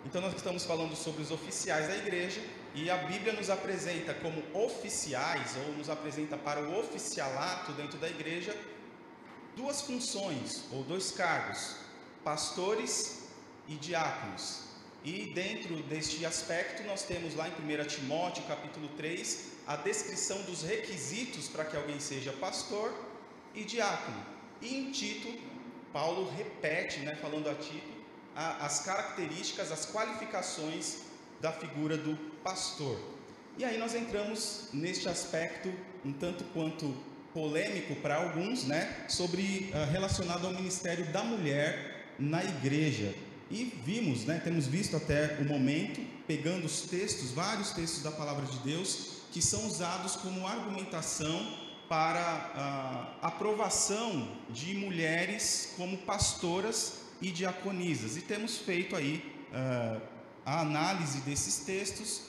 Então nós estamos falando sobre os oficiais da igreja, e a Bíblia nos apresenta como oficiais, ou nos apresenta para o oficialato dentro da igreja, duas funções, ou dois cargos: pastores e diáconos. E dentro deste aspecto nós temos lá em 1 Timóteo capítulo 3, a descrição dos requisitos para que alguém seja pastor e diácono. E em Tito, Paulo repete, falando a Tito, as características, as qualificações da figura do pastor. E aí nós entramos neste aspecto um tanto quanto polêmico para alguns, sobre relacionado ao ministério da mulher na igreja. E vimos, temos visto até o momento, pegando os textos, vários textos da palavra de Deus, que são usados como argumentação para a aprovação de mulheres como pastoras e diaconisas. E temos feito aí a análise desses textos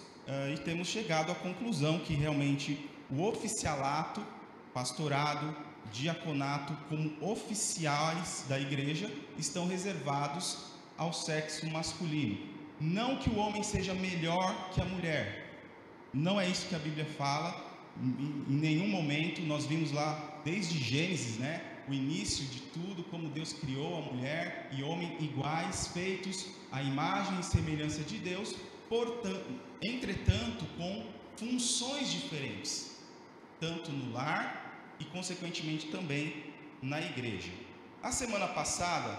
e temos chegado à conclusão que realmente o oficialato, pastorado, diaconato, como oficiais da igreja, estão reservados ao sexo masculino. Não que o homem seja melhor que a mulher, não é isso que a Bíblia fala. Em nenhum momento. Nós vimos lá desde Gênesis, o início de tudo, como Deus criou a mulher e homem iguais, feitos à imagem e semelhança de Deus, entretanto com funções diferentes, tanto no lar e consequentemente também na igreja. A semana passada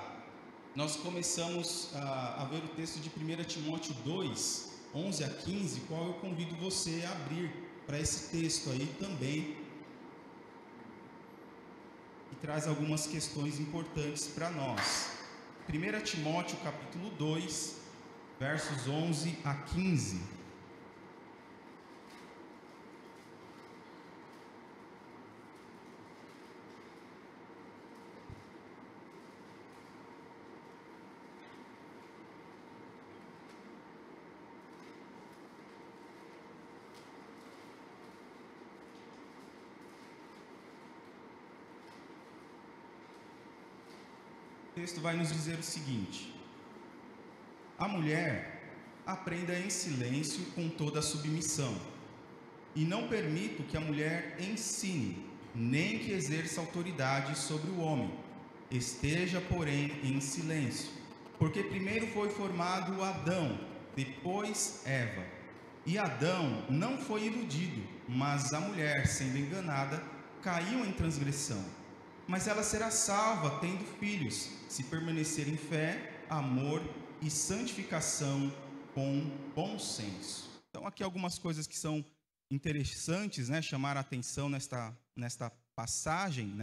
nós começamos a ver o texto de 1 Timóteo 2, 11 a 15, qual eu convido você a abrir para esse texto aí também, que traz algumas questões importantes para nós. 1 Timóteo capítulo 2, versos 11 a 15. O texto vai nos dizer o seguinte: a mulher aprenda em silêncio com toda a submissão, e não permito que a mulher ensine, nem que exerça autoridade sobre o homem. Esteja, porém, em silêncio, porque primeiro foi formado Adão, depois Eva. E Adão não foi iludido, mas a mulher, sendo enganada, caiu em transgressão. Mas ela será salva tendo filhos, se permanecer em fé, amor e santificação com bom senso. Então aqui algumas coisas que são interessantes, chamar a atenção nesta passagem,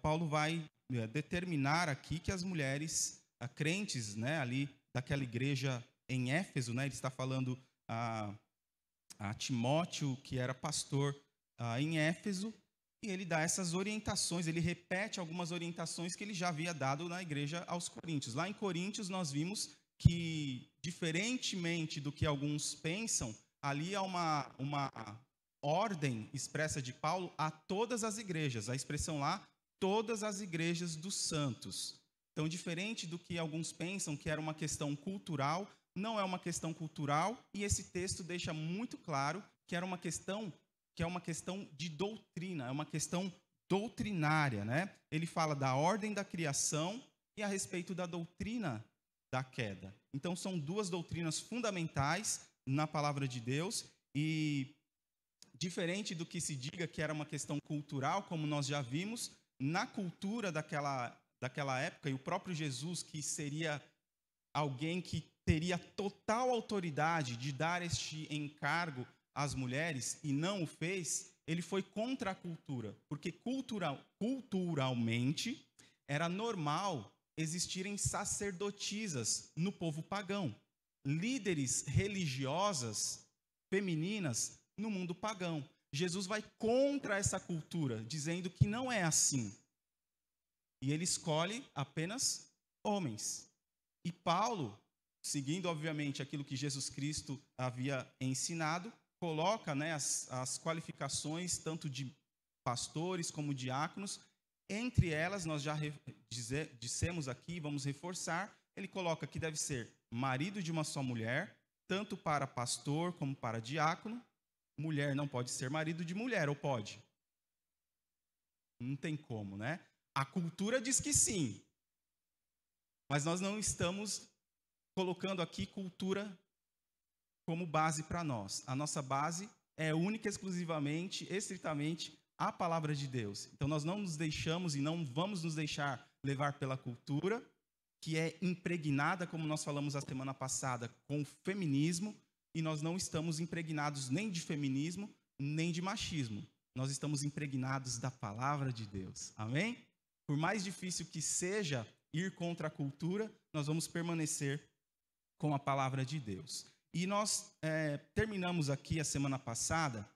Paulo vai determinar aqui que as mulheres crentes, ali daquela igreja em Éfeso, ele está falando a Timóteo, que era pastor em Éfeso, e ele dá essas orientações, ele repete algumas orientações que ele já havia dado na igreja aos Coríntios. Lá em Coríntios nós vimos que, diferentemente do que alguns pensam, ali há uma ordem expressa de Paulo a todas as igrejas. A expressão lá, todas as igrejas dos santos. Então, diferente do que alguns pensam que era uma questão cultural, não é uma questão cultural, e esse texto deixa muito claro que era uma questão de doutrina, é uma questão doutrinária, Ele fala da ordem da criação e a respeito da doutrina da queda. Então são duas doutrinas fundamentais na palavra de Deus, e diferente do que se diga que era uma questão cultural, como nós já vimos, na cultura daquela época, e o próprio Jesus, que seria alguém que teria total autoridade de dar este encargo às mulheres e não o fez, ele foi contra a cultura, porque culturalmente era normal existirem sacerdotisas no povo pagão, líderes religiosas femininas no mundo pagão. Jesus vai contra essa cultura, dizendo que não é assim. E ele escolhe apenas homens. E Paulo, seguindo obviamente aquilo que Jesus Cristo havia ensinado, coloca as qualificações tanto de pastores como diáconos. Entre elas, nós já dissemos aqui, vamos reforçar, ele coloca que deve ser marido de uma só mulher, tanto para pastor como para diácono. Mulher não pode ser marido de mulher, ou pode? Não tem como, né? A cultura diz que sim, mas nós não estamos colocando aqui cultura como base para nós. A nossa base é única, exclusivamente, estritamente a palavra de Deus. Então nós não nos deixamos e não vamos nos deixar levar pela cultura, que é impregnada, como nós falamos a semana passada, com o feminismo, e nós não estamos impregnados nem de feminismo, nem de machismo. Nós estamos impregnados da palavra de Deus. Amém? Por mais difícil que seja ir contra a cultura, nós vamos permanecer com a palavra de Deus. E nós terminamos aqui a semana passada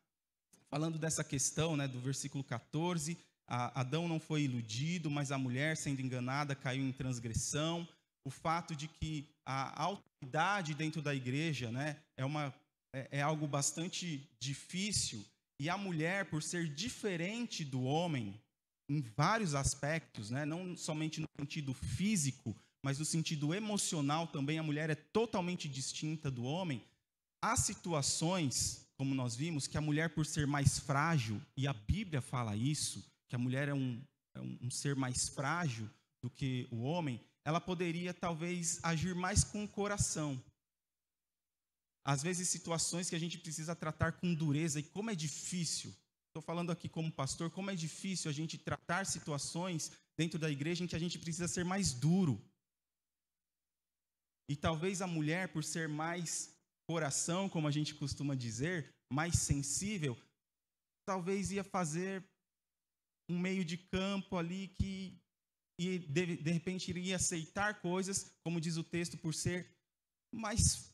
falando dessa questão, né, do versículo 14, Adão não foi iludido, mas a mulher, sendo enganada, caiu em transgressão. O fato de que a autoridade dentro da igreja, né, é algo bastante difícil, e a mulher, por ser diferente do homem, em vários aspectos, né, não somente no sentido físico, mas no sentido emocional também, a mulher é totalmente distinta do homem. Há situações, como nós vimos, que a mulher, por ser mais frágil, e a Bíblia fala isso, que a mulher é um ser mais frágil do que o homem, ela poderia talvez agir mais com o coração. Às vezes situações que a gente precisa tratar com dureza, e como é difícil, estou falando aqui como pastor, como é difícil a gente tratar situações dentro da igreja em que a gente precisa ser mais duro. E talvez a mulher, por ser mais coração, como a gente costuma dizer, mais sensível, talvez ia fazer um meio de campo ali que de repente iria aceitar coisas, como diz o texto, por ser mais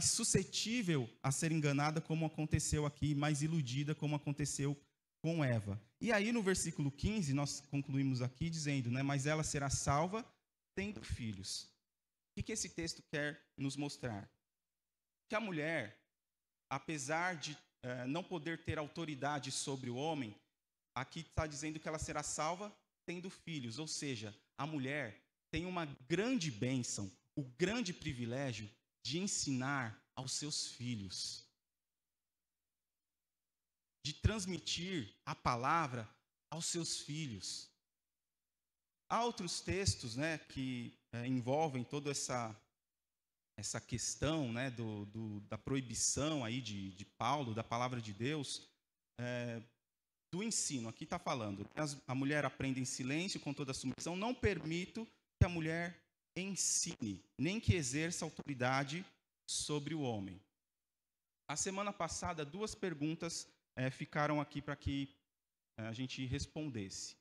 suscetível a ser enganada, como aconteceu aqui, mais iludida, como aconteceu com Eva. E aí no versículo 15, nós concluímos aqui dizendo, né, mas ela será salva tendo filhos. O que esse texto quer nos mostrar? Que a mulher, apesar de não poder ter autoridade sobre o homem, aqui está dizendo que ela será salva tendo filhos. Ou seja, a mulher tem uma grande bênção, o grande privilégio de ensinar aos seus filhos, de transmitir a palavra aos seus filhos. Há outros textos, né, que envolvem toda essa questão, né, da proibição aí de Paulo, da palavra de Deus, do ensino. Aqui está falando, a mulher aprende em silêncio, com toda a submissão, não permito que a mulher ensine, nem que exerça autoridade sobre o homem. A semana passada, 2 perguntas ficaram aqui para que a gente respondesse.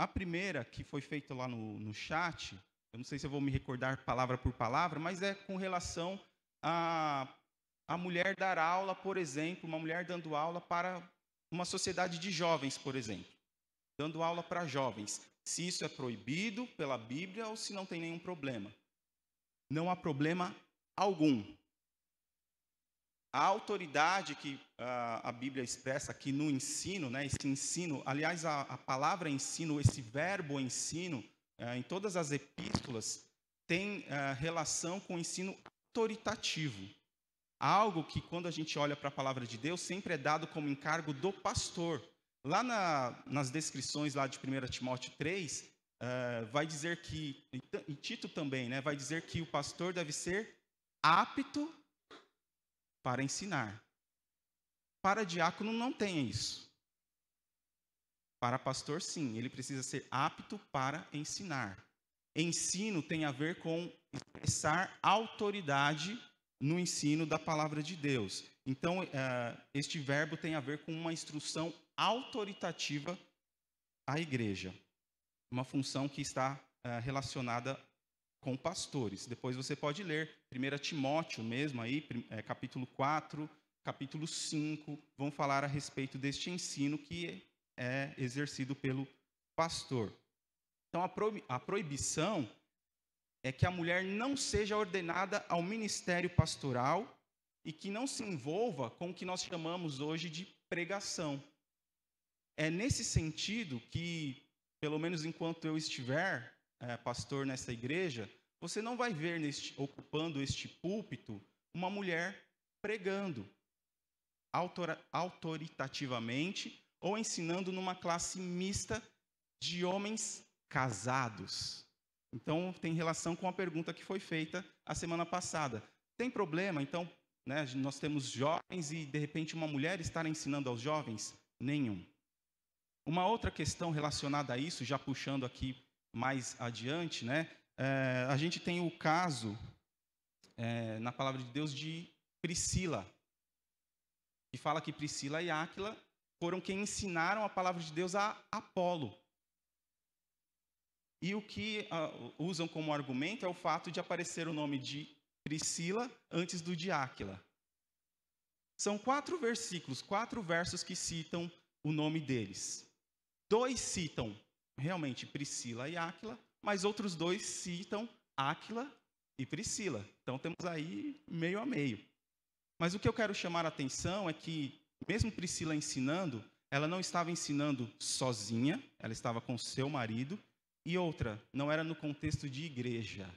A primeira, que foi feita lá no chat, eu não sei se eu vou me recordar palavra por palavra, mas é com relação a mulher dar aula, por exemplo, uma mulher dando aula para uma sociedade de jovens, por exemplo. Dando aula para jovens. Se isso é proibido pela Bíblia ou se não tem nenhum problema. Não há problema algum. A autoridade que a Bíblia expressa aqui no ensino, né, esse ensino, aliás, a palavra ensino, esse verbo ensino, em todas as epístolas, tem relação com o ensino autoritativo. Algo que, quando a gente olha para a palavra de Deus, sempre é dado como encargo do pastor. Lá nas descrições lá de 1 Timóteo 3, vai dizer que, em Tito também, né, vai dizer que o pastor deve ser apto para ensinar. Para diácono não tem isso. Para pastor, sim, ele precisa ser apto para ensinar. Ensino tem a ver com expressar autoridade no ensino da palavra de Deus. Então, este verbo tem a ver com uma instrução autoritativa à igreja. Uma função que está relacionada com pastores. Depois você pode ler 1 Timóteo mesmo, aí, capítulo 4, capítulo 5, vão falar a respeito deste ensino que é exercido pelo pastor. Então, a proibição é que a mulher não seja ordenada ao ministério pastoral e que não se envolva com o que nós chamamos hoje de pregação. É nesse sentido que, pelo menos enquanto eu estiver pastor nessa igreja, você não vai ver ocupando este púlpito uma mulher pregando autoritativamente ou ensinando numa classe mista de homens casados. Então, tem relação com a pergunta que foi feita a semana passada. Tem problema, então, né, nós temos jovens e, de repente, uma mulher estar ensinando aos jovens? Nenhum. Uma outra questão relacionada a isso, já puxando aqui mais adiante, né, a gente tem o caso, na palavra de Deus, de Priscila, que fala que Priscila e Áquila foram quem ensinaram a palavra de Deus a Apolo. E o que usam como argumento é o fato de aparecer o nome de Priscila antes do de Áquila. São 4 versículos, 4 versos que citam o nome deles. 2 citam realmente Priscila e Áquila, mas outros 2 citam Áquila e Priscila. Então temos aí meio a meio. Mas o que eu quero chamar a atenção é que, mesmo Priscila ensinando, ela não estava ensinando sozinha, ela estava com seu marido. E outra, não era no contexto de igreja.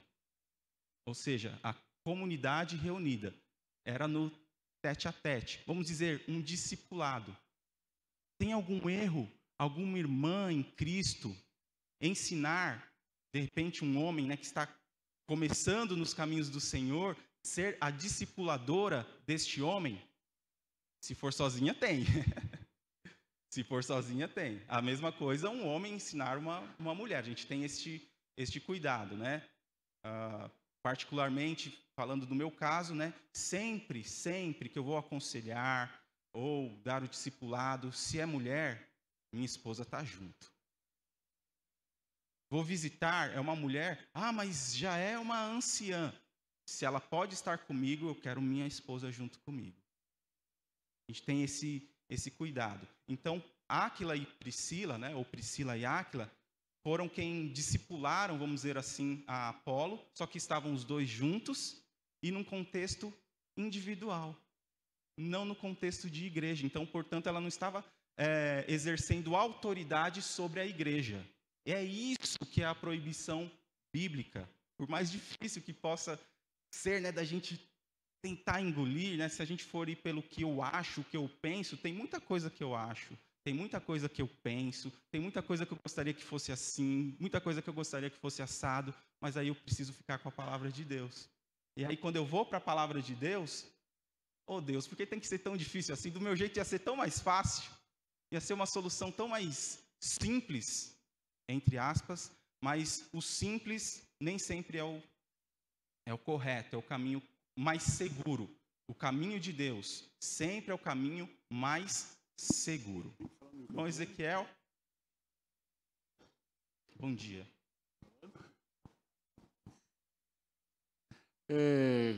Ou seja, a comunidade reunida. Era no tete a tete. Vamos dizer, um discipulado. Tem algum erro, alguma irmã em Cristo ensinar, de repente, um homem, né, que está começando nos caminhos do Senhor, ser a discipuladora deste homem? Se for sozinha, tem. Se for sozinha, tem. A mesma coisa, um homem ensinar uma mulher. A gente tem este cuidado, né? Particularmente, falando do meu caso, né? Sempre que eu vou aconselhar ou dar o discipulado, se é mulher, minha esposa está junto. Vou visitar, é uma mulher, mas já é uma anciã. Se ela pode estar comigo, eu quero minha esposa junto comigo. A gente tem esse cuidado. Então, Áquila e Priscila, né, ou Priscila e Áquila, foram quem discipularam, vamos dizer assim, a Apolo, só que estavam os 2 juntos e num contexto individual, não no contexto de igreja. Então, portanto, ela não estava exercendo autoridade sobre a igreja. É isso que é a proibição bíblica. Por mais difícil que possa ser, né, da gente tentar engolir, né? Se a gente for ir pelo que eu acho, o que eu penso, tem muita coisa que eu acho, tem muita coisa que eu penso, tem muita coisa que eu gostaria que fosse assim, muita coisa que eu gostaria que fosse assado, mas aí eu preciso ficar com a palavra de Deus. E aí quando eu vou para a palavra de Deus, Deus, por que tem que ser tão difícil assim? Do meu jeito ia ser tão mais fácil, ia ser uma solução tão mais simples, entre aspas, mas o simples nem sempre é o correto, é o caminho mais seguro. O caminho de Deus sempre é o caminho mais seguro. Bom, Ezequiel. Bom dia.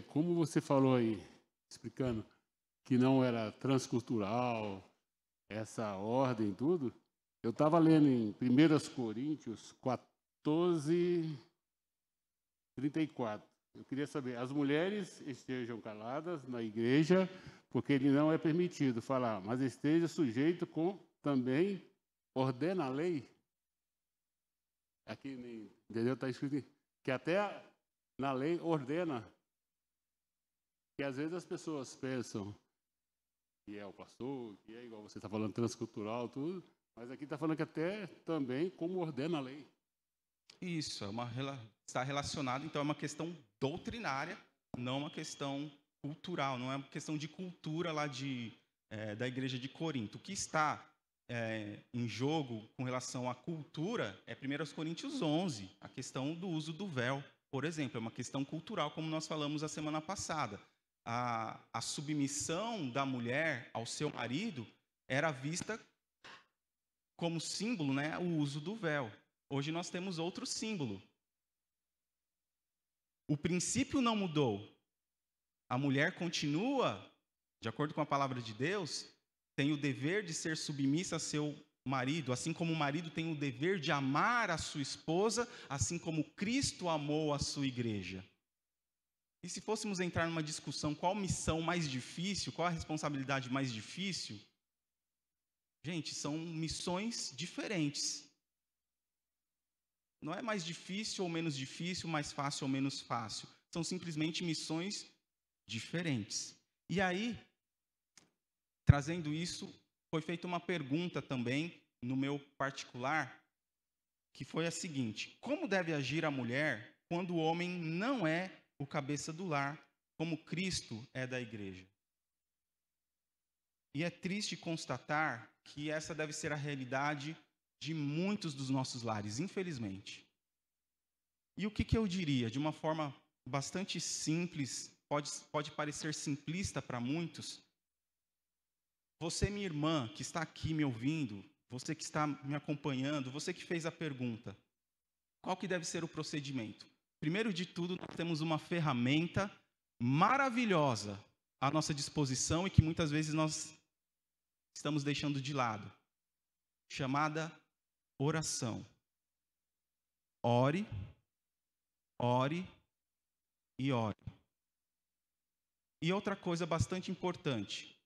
Como você falou aí, explicando que não era transcultural, essa ordem e tudo, eu estava lendo em 1 Coríntios 14, 34. Eu queria saber, as mulheres estejam caladas na igreja, porque ele não é permitido falar, mas esteja sujeito com também ordena a lei. Aqui, entendeu? Está escrito que até na lei ordena. Que às vezes as pessoas pensam que é o pastor, que é igual você está falando, transcultural, tudo, mas aqui está falando que até também como ordena a lei. Isso, está relacionado, então é uma questão doutrinária, não uma questão cultural, não é uma questão de cultura lá da igreja de Corinto. O que está em jogo com relação à cultura é 1 Coríntios 11, a questão do uso do véu, por exemplo, é uma questão cultural, como nós falamos a semana passada. A submissão da mulher ao seu marido era vista como símbolo, né, o uso do véu. Hoje nós temos outro símbolo. O princípio não mudou. A mulher continua, de acordo com a palavra de Deus, tem o dever de ser submissa a seu marido, assim como o marido tem o dever de amar a sua esposa, assim como Cristo amou a sua igreja. E se fôssemos entrar numa discussão qual missão mais difícil, qual a responsabilidade mais difícil, gente, são missões diferentes. Não é mais difícil ou menos difícil, mais fácil ou menos fácil. São simplesmente missões diferentes. E aí, trazendo isso, foi feita uma pergunta também, no meu particular, que foi a seguinte: como deve agir a mulher quando o homem não é o cabeça do lar, como Cristo é da igreja? E é triste constatar que essa deve ser a realidade de muitos dos nossos lares, infelizmente. E o que eu diria? De uma forma bastante simples, pode parecer simplista para muitos. Você, minha irmã, que está aqui me ouvindo, você que está me acompanhando, você que fez a pergunta, qual que deve ser o procedimento? Primeiro de tudo, nós temos uma ferramenta maravilhosa à nossa disposição e que muitas vezes nós estamos deixando de lado, chamada oração. Ore, ore e ore. E outra coisa bastante importante,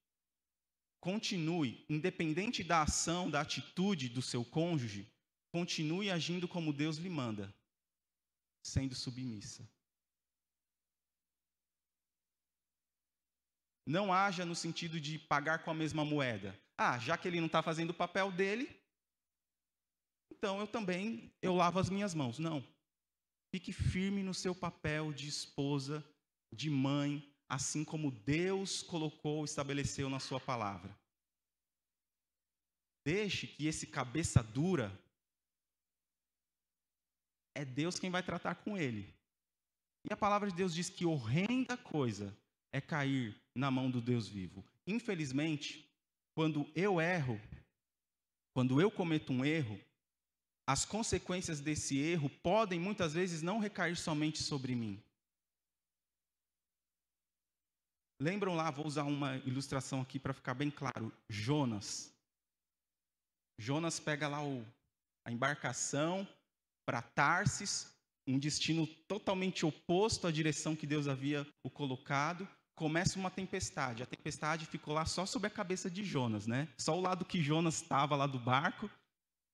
continue, independente da ação, da atitude do seu cônjuge, continue agindo como Deus lhe manda, sendo submissa. Não haja no sentido de pagar com a mesma moeda. Já que ele não está fazendo o papel dele, então eu lavo as minhas mãos. Não. Fique firme no seu papel de esposa, de mãe, assim como Deus colocou, estabeleceu na sua palavra. Deixe que esse cabeça dura, é Deus quem vai tratar com ele. E a palavra de Deus diz que horrenda coisa é cair na mão do Deus vivo. Infelizmente, quando eu erro, quando eu cometo um erro, as consequências desse erro podem muitas vezes não recair somente sobre mim. Lembram lá, vou usar uma ilustração aqui para ficar bem claro, Jonas. Jonas pega lá a embarcação para Tarsis, um destino totalmente oposto à direção que Deus havia o colocado. Começa uma tempestade. A tempestade ficou lá só sobre a cabeça de Jonas, né? Só o lado que Jonas estava lá do barco,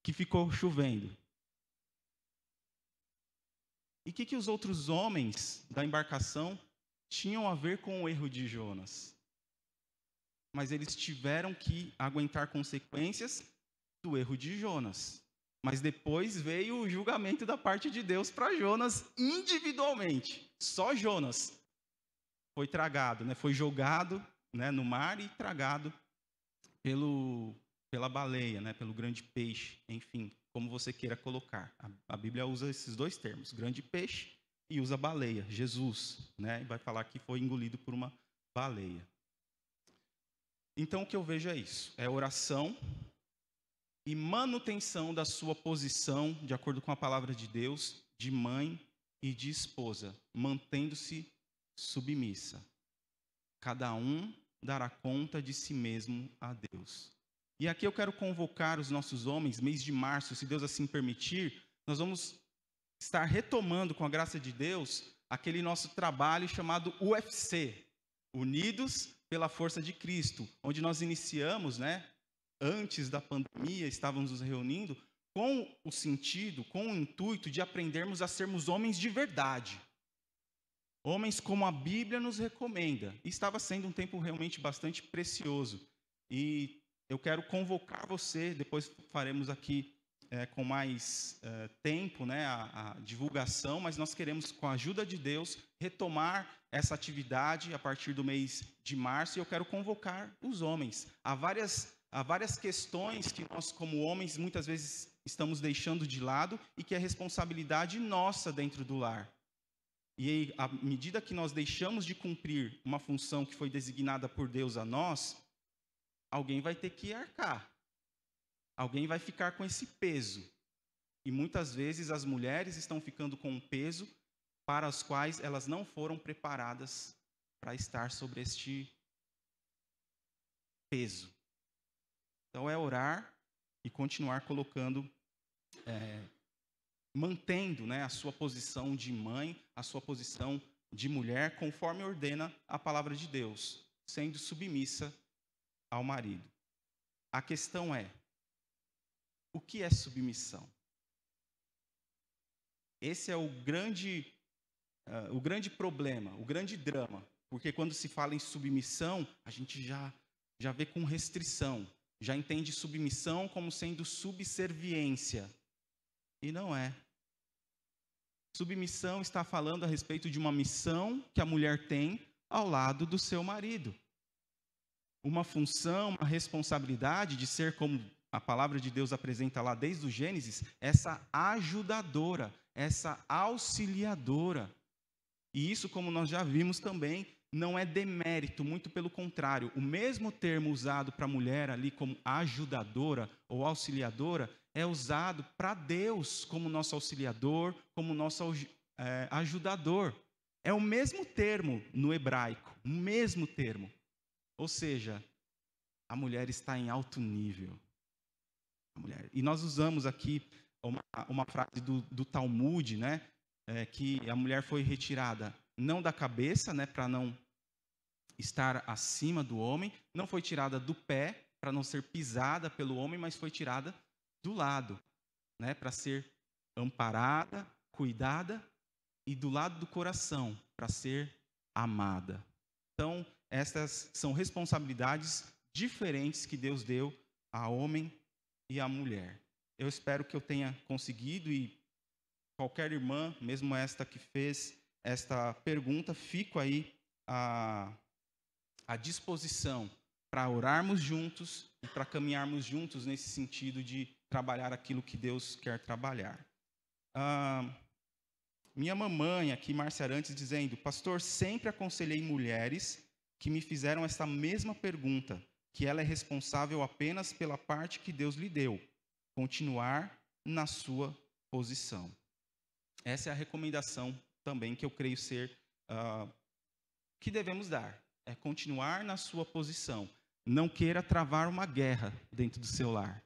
que ficou chovendo. E o que os outros homens da embarcação tinham a ver com o erro de Jonas? Mas eles tiveram que aguentar consequências do erro de Jonas. Mas depois veio o julgamento da parte de Deus para Jonas individualmente. Só Jonas foi tragado, né? Foi jogado, né, no mar e tragado pela baleia, né, pelo grande peixe, enfim, como você queira colocar. A Bíblia usa esses dois termos, grande peixe e usa baleia, Jesus, né, e vai falar que foi engolido por uma baleia. Então o que eu vejo é isso, é oração e manutenção da sua posição, de acordo com a palavra de Deus, de mãe e de esposa, mantendo-se submissa. Cada um dará conta de si mesmo a Deus. E aqui eu quero convocar os nossos homens, mês de março, se Deus assim permitir, nós vamos estar retomando, com a graça de Deus, aquele nosso trabalho chamado UFC, Unidos pela Força de Cristo, onde nós iniciamos, né, antes da pandemia, estávamos nos reunindo, com o sentido, com o intuito de aprendermos a sermos homens de verdade. Homens como a Bíblia nos recomenda. E estava sendo um tempo realmente bastante precioso. E eu quero convocar você, depois faremos aqui com mais tempo, né, a divulgação, mas nós queremos, com a ajuda de Deus, retomar essa atividade a partir do mês de março, e eu quero convocar os homens. Há várias questões que nós, como homens, muitas vezes estamos deixando de lado e que é responsabilidade nossa dentro do lar. E à medida que nós deixamos de cumprir uma função que foi designada por Deus a nós, alguém vai ter que arcar. Alguém vai ficar com esse peso. E muitas vezes as mulheres estão ficando com um peso para os quais elas não foram preparadas para estar sobre este peso. Então é orar e continuar colocando, mantendo, né, a sua posição de mãe, a sua posição de mulher, conforme ordena a palavra de Deus, sendo submissa ao marido. A questão é, o que é submissão? Esse é o grande problema, o grande drama. Porque quando se fala em submissão, a gente já vê com restrição. Já entende submissão como sendo subserviência. E não é. Submissão está falando a respeito de uma missão que a mulher tem ao lado do seu marido. Uma função, uma responsabilidade de ser, como a palavra de Deus apresenta lá desde o Gênesis, essa ajudadora, essa auxiliadora. E isso, como nós já vimos também, não é demérito, muito pelo contrário. O mesmo termo usado para a mulher ali como ajudadora ou auxiliadora é usado para Deus como nosso auxiliador, como nosso ajudador. É o mesmo termo no hebraico, o mesmo termo. Ou seja, a mulher está em alto nível. E nós usamos aqui uma frase do Talmud, né? Que a mulher foi retirada não da cabeça, né? Para não estar acima do homem, não foi tirada do pé, para não ser pisada pelo homem, mas foi tirada do lado, né? Para ser amparada, cuidada, e do lado do coração, para ser amada. Então, essas são responsabilidades diferentes que Deus deu ao homem e à mulher. Eu espero que eu tenha conseguido, e qualquer irmã, mesmo esta que fez esta pergunta, fico aí à disposição para orarmos juntos e para caminharmos juntos nesse sentido de trabalhar aquilo que Deus quer trabalhar. Minha mamãe aqui, Márcia Arantes, dizendo: pastor, sempre aconselhei mulheres que me fizeram essa mesma pergunta, que ela é responsável apenas pela parte que Deus lhe deu, continuar na sua posição. Essa é a recomendação também que eu creio ser que devemos dar, é continuar na sua posição. Não queira travar uma guerra dentro do seu lar.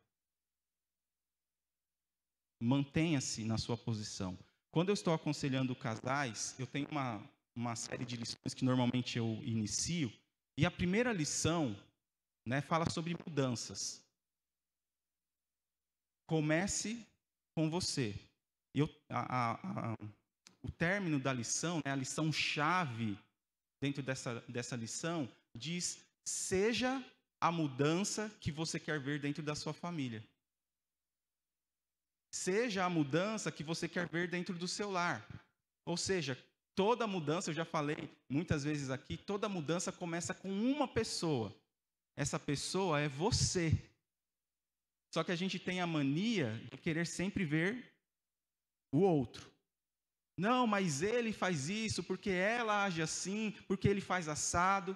Mantenha-se na sua posição. Quando eu estou aconselhando casais, eu tenho uma série de lições que normalmente eu inicio, e a primeira lição, né, fala sobre mudanças. Comece com você. O término da lição, né, a lição-chave dentro dessa lição, diz: seja a mudança que você quer ver dentro da sua família. Seja a mudança que você quer ver dentro do seu lar. Ou seja, toda mudança, eu já falei muitas vezes aqui, toda mudança começa com uma pessoa. Essa pessoa é você. Só que a gente tem a mania de querer sempre ver o outro. Não, mas ele faz isso, porque ela age assim, porque ele faz assado.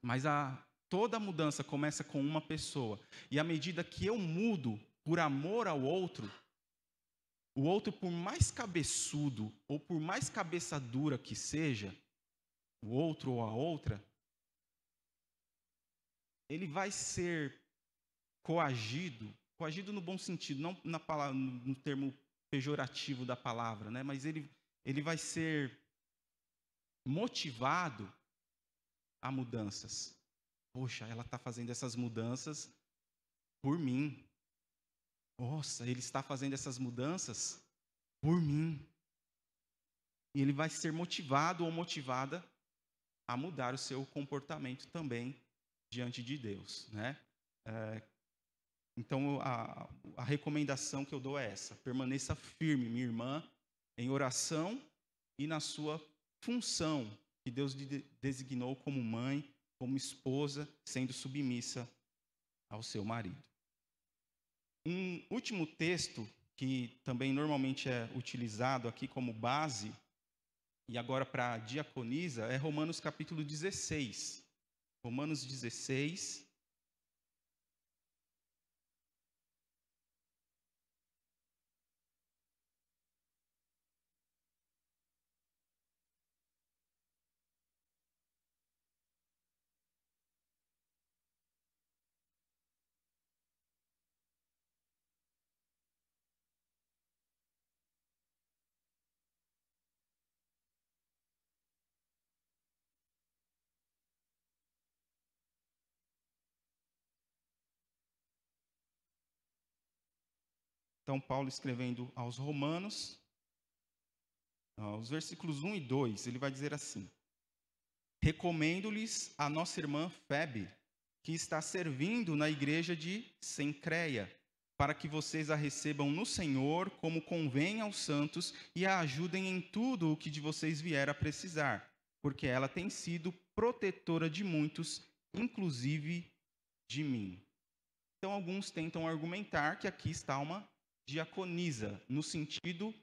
Mas toda mudança começa com uma pessoa. E à medida que eu mudo por amor ao outro, o outro, por mais cabeçudo ou por mais cabeça dura que seja, o outro ou a outra, ele vai ser coagido no bom sentido, não no termo pejorativo da palavra, né? Mas ele vai ser motivado a mudanças. Poxa, ela está fazendo essas mudanças por mim. Nossa, ele está fazendo essas mudanças por mim. E ele vai ser motivado ou motivada a mudar o seu comportamento também diante de Deus, né? Então, a recomendação que eu dou é essa: permaneça firme, minha irmã, em oração e na sua função que Deus lhe designou como mãe, como esposa, sendo submissa ao seu marido. Um último texto que também normalmente é utilizado aqui como base, e agora para a diaconisa, é Romanos capítulo 16. Romanos 16. Então, Paulo escrevendo aos Romanos, Os versículos 1 e 2, ele vai dizer assim: recomendo-lhes a nossa irmã Febe, que está servindo na igreja de Cencreia, para que vocês a recebam no Senhor, como convém aos santos, e a ajudem em tudo o que de vocês vier a precisar, porque ela tem sido protetora de muitos, inclusive de mim. Então, alguns tentam argumentar que aqui está uma diaconisa, no sentido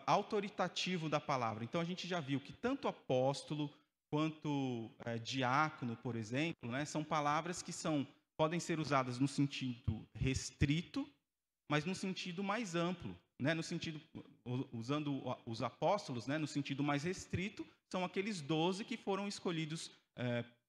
autoritativo da palavra. Então, a gente já viu que tanto apóstolo quanto diácono, por exemplo, né, são palavras que podem ser usadas no sentido restrito, mas no sentido mais amplo, né, no sentido, usando os apóstolos, né, no sentido mais restrito, são aqueles 12 que foram escolhidos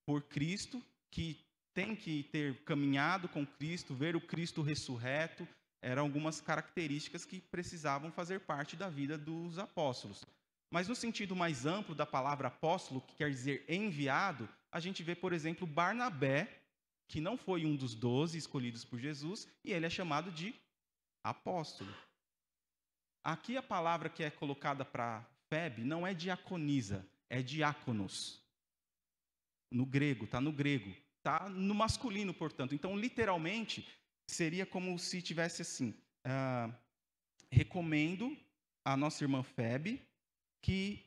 por Cristo, que têm que ter caminhado com Cristo, ver o Cristo ressurreto. Eram algumas características que precisavam fazer parte da vida dos apóstolos. Mas no sentido mais amplo da palavra apóstolo, que quer dizer enviado, a gente vê, por exemplo, Barnabé, que não foi um dos 12 escolhidos por Jesus, e ele é chamado de apóstolo. Aqui a palavra que é colocada para Febe não é diaconisa, é diáconos. No grego, está no grego. Está no masculino, portanto. Então, literalmente, seria como se tivesse assim: recomendo a nossa irmã Febe, que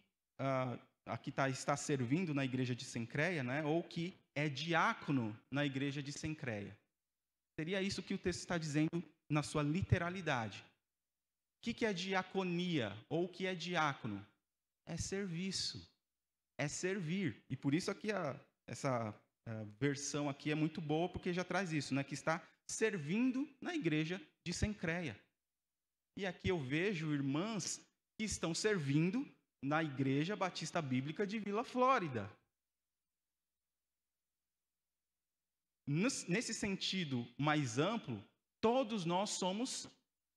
aqui está servindo na igreja de Cencreia, né, ou que é diácono na igreja de Cencreia. Seria isso que o texto está dizendo na sua literalidade. O que é diaconia ou o que é diácono? É serviço, é servir. E por isso aqui essa versão aqui é muito boa, porque já traz isso, né, que está servindo na igreja de Cencreia. E aqui eu vejo irmãs que estão servindo na Igreja Batista Bíblica de Vila Flórida. Nesse sentido mais amplo, todos nós somos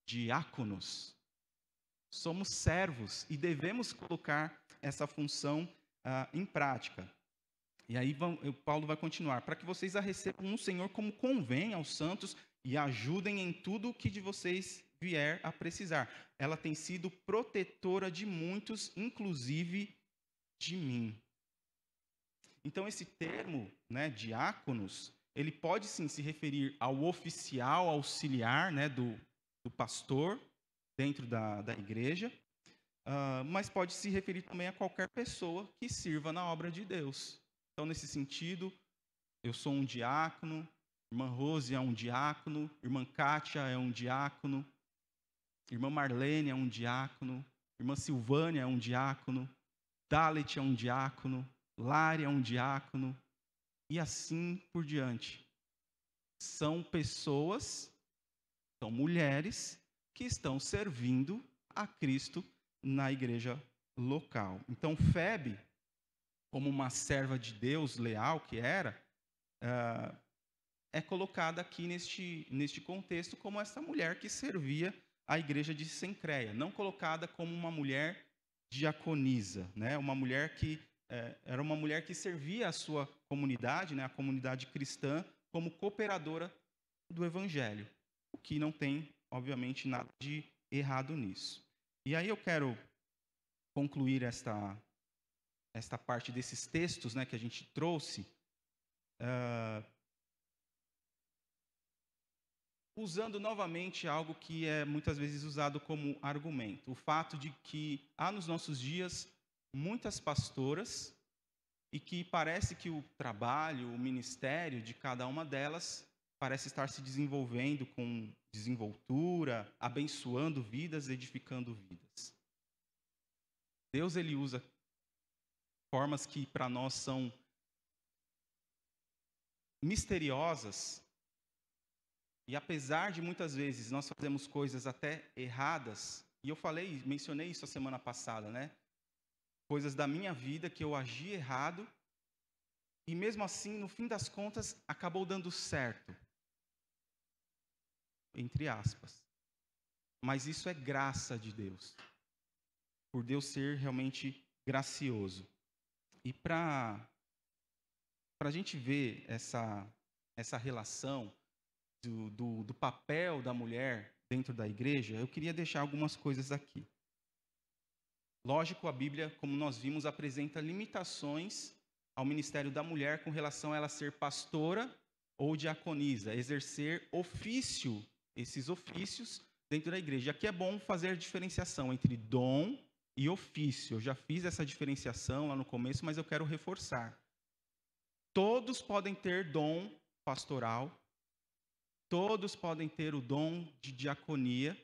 diáconos. Somos servos e devemos colocar essa função em prática. E aí Paulo vai continuar: para que vocês a recebam no Senhor como convém aos santos e ajudem em tudo o que de vocês vier a precisar. Ela tem sido protetora de muitos, inclusive de mim. Então, esse termo, né, diáconos, ele pode sim se referir ao oficial auxiliar, né, do pastor dentro da igreja, mas pode se referir também a qualquer pessoa que sirva na obra de Deus. Então, nesse sentido, eu sou um diácono, irmã Rose é um diácono, irmã Kátia é um diácono, irmã Marlene é um diácono, irmã Silvânia é um diácono, Dalet é um diácono, Lari é um diácono, e assim por diante. São pessoas, são mulheres que estão servindo a Cristo na igreja local. Então, Febe, como uma serva de Deus leal que era, é colocada aqui neste contexto como essa mulher que servia a igreja de Cencreia, não colocada como uma mulher diaconisa, né? Uma mulher que era uma mulher que servia a sua comunidade, né? A comunidade cristã, como cooperadora do evangelho, o que não tem, obviamente, nada de errado nisso. E aí eu quero concluir esta parte desses textos, né, que a gente trouxe, usando novamente algo que é muitas vezes usado como argumento. O fato de que há nos nossos dias muitas pastoras e que parece que o trabalho, o ministério de cada uma delas parece estar se desenvolvendo com desenvoltura, abençoando vidas, edificando vidas. Deus, ele usa formas que para nós são misteriosas, e apesar de muitas vezes nós fazemos coisas até erradas, e eu mencionei isso a semana passada, né? Coisas da minha vida que eu agi errado, e mesmo assim, no fim das contas, acabou dando certo. Entre aspas. Mas isso é graça de Deus. Por Deus ser realmente gracioso. E para a gente ver essa relação do papel da mulher dentro da igreja, eu queria deixar algumas coisas aqui. Lógico, a Bíblia, como nós vimos, apresenta limitações ao ministério da mulher com relação a ela ser pastora ou diaconisa, exercer esses ofícios dentro da igreja. Aqui é bom fazer a diferenciação entre dom e ofício. Eu já fiz essa diferenciação lá no começo, mas eu quero reforçar. Todos podem ter dom pastoral, todos podem ter o dom de diaconia.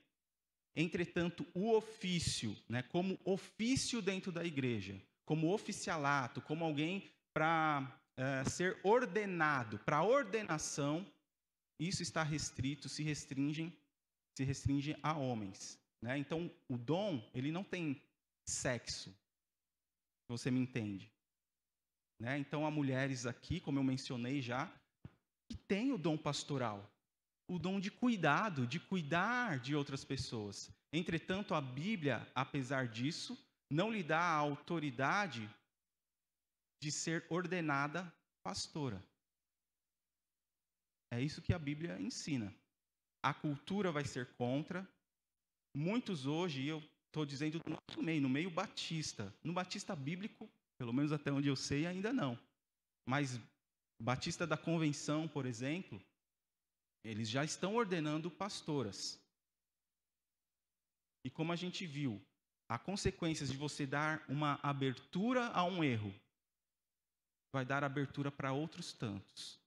Entretanto, o ofício, né, como ofício dentro da igreja, como oficialato, como alguém para ser ordenado, para ordenação, isso está restrito, se restringe a homens. Né? Então, o dom, ele não tem sexo, você me entende. Né? Então, há mulheres aqui, como eu mencionei já, que têm o dom pastoral, o dom de cuidado, de cuidar de outras pessoas. Entretanto, a Bíblia, apesar disso, não lhe dá a autoridade de ser ordenada pastora. É isso que a Bíblia ensina. A cultura vai ser contra. Muitos hoje, eu estou dizendo do nosso meio, no meio batista. No batista bíblico, pelo menos até onde eu sei, ainda não. Mas batista da convenção, por exemplo, eles já estão ordenando pastoras. E como a gente viu, há consequências de você dar uma abertura a um erro, vai dar abertura para outros tantos.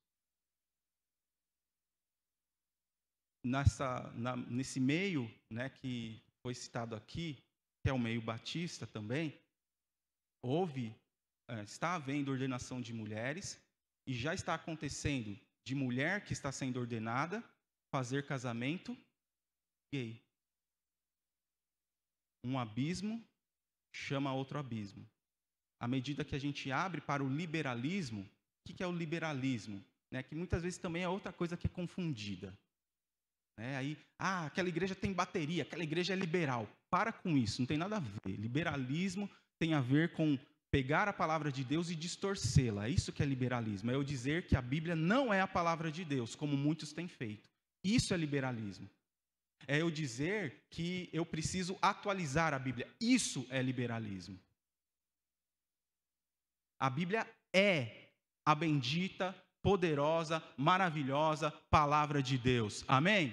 Nesse meio, né, que foi citado aqui, que é o meio batista também, está havendo ordenação de mulheres e já está acontecendo de mulher que está sendo ordenada fazer casamento gay. Um abismo chama outro abismo. À medida que a gente abre para o liberalismo, o que é o liberalismo? Né, que muitas vezes também é outra coisa que é confundida. Aí, aquela igreja tem bateria, aquela igreja é liberal. Para com isso, não tem nada a ver. Liberalismo tem a ver com pegar a palavra de Deus e distorcê-la. Isso que é liberalismo. É eu dizer que a Bíblia não é a palavra de Deus, como muitos têm feito. Isso é liberalismo. É eu dizer que eu preciso atualizar a Bíblia. Isso é liberalismo. A Bíblia é a bendita, poderosa, maravilhosa palavra de Deus. Amém?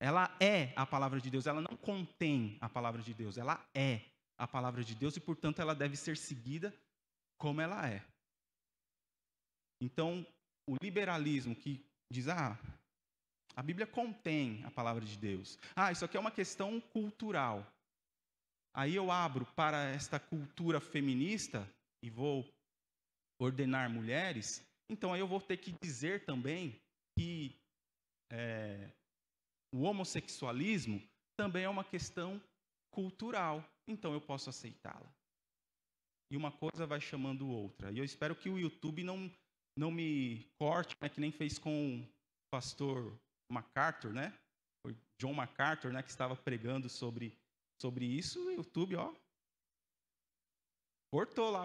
Ela é a palavra de Deus, ela não contém a palavra de Deus, ela é a palavra de Deus e, portanto, ela deve ser seguida como ela é. Então, o liberalismo que diz, a Bíblia contém a palavra de Deus. Isso aqui é uma questão cultural. Aí eu abro para esta cultura feminista e vou ordenar mulheres, então aí eu vou ter que dizer também que o homossexualismo também é uma questão cultural, então eu posso aceitá-la. E uma coisa vai chamando outra. E eu espero que o YouTube não me corte, né, que nem fez com o pastor MacArthur, né? Foi John MacArthur, né, que estava pregando sobre isso. O YouTube, cortou lá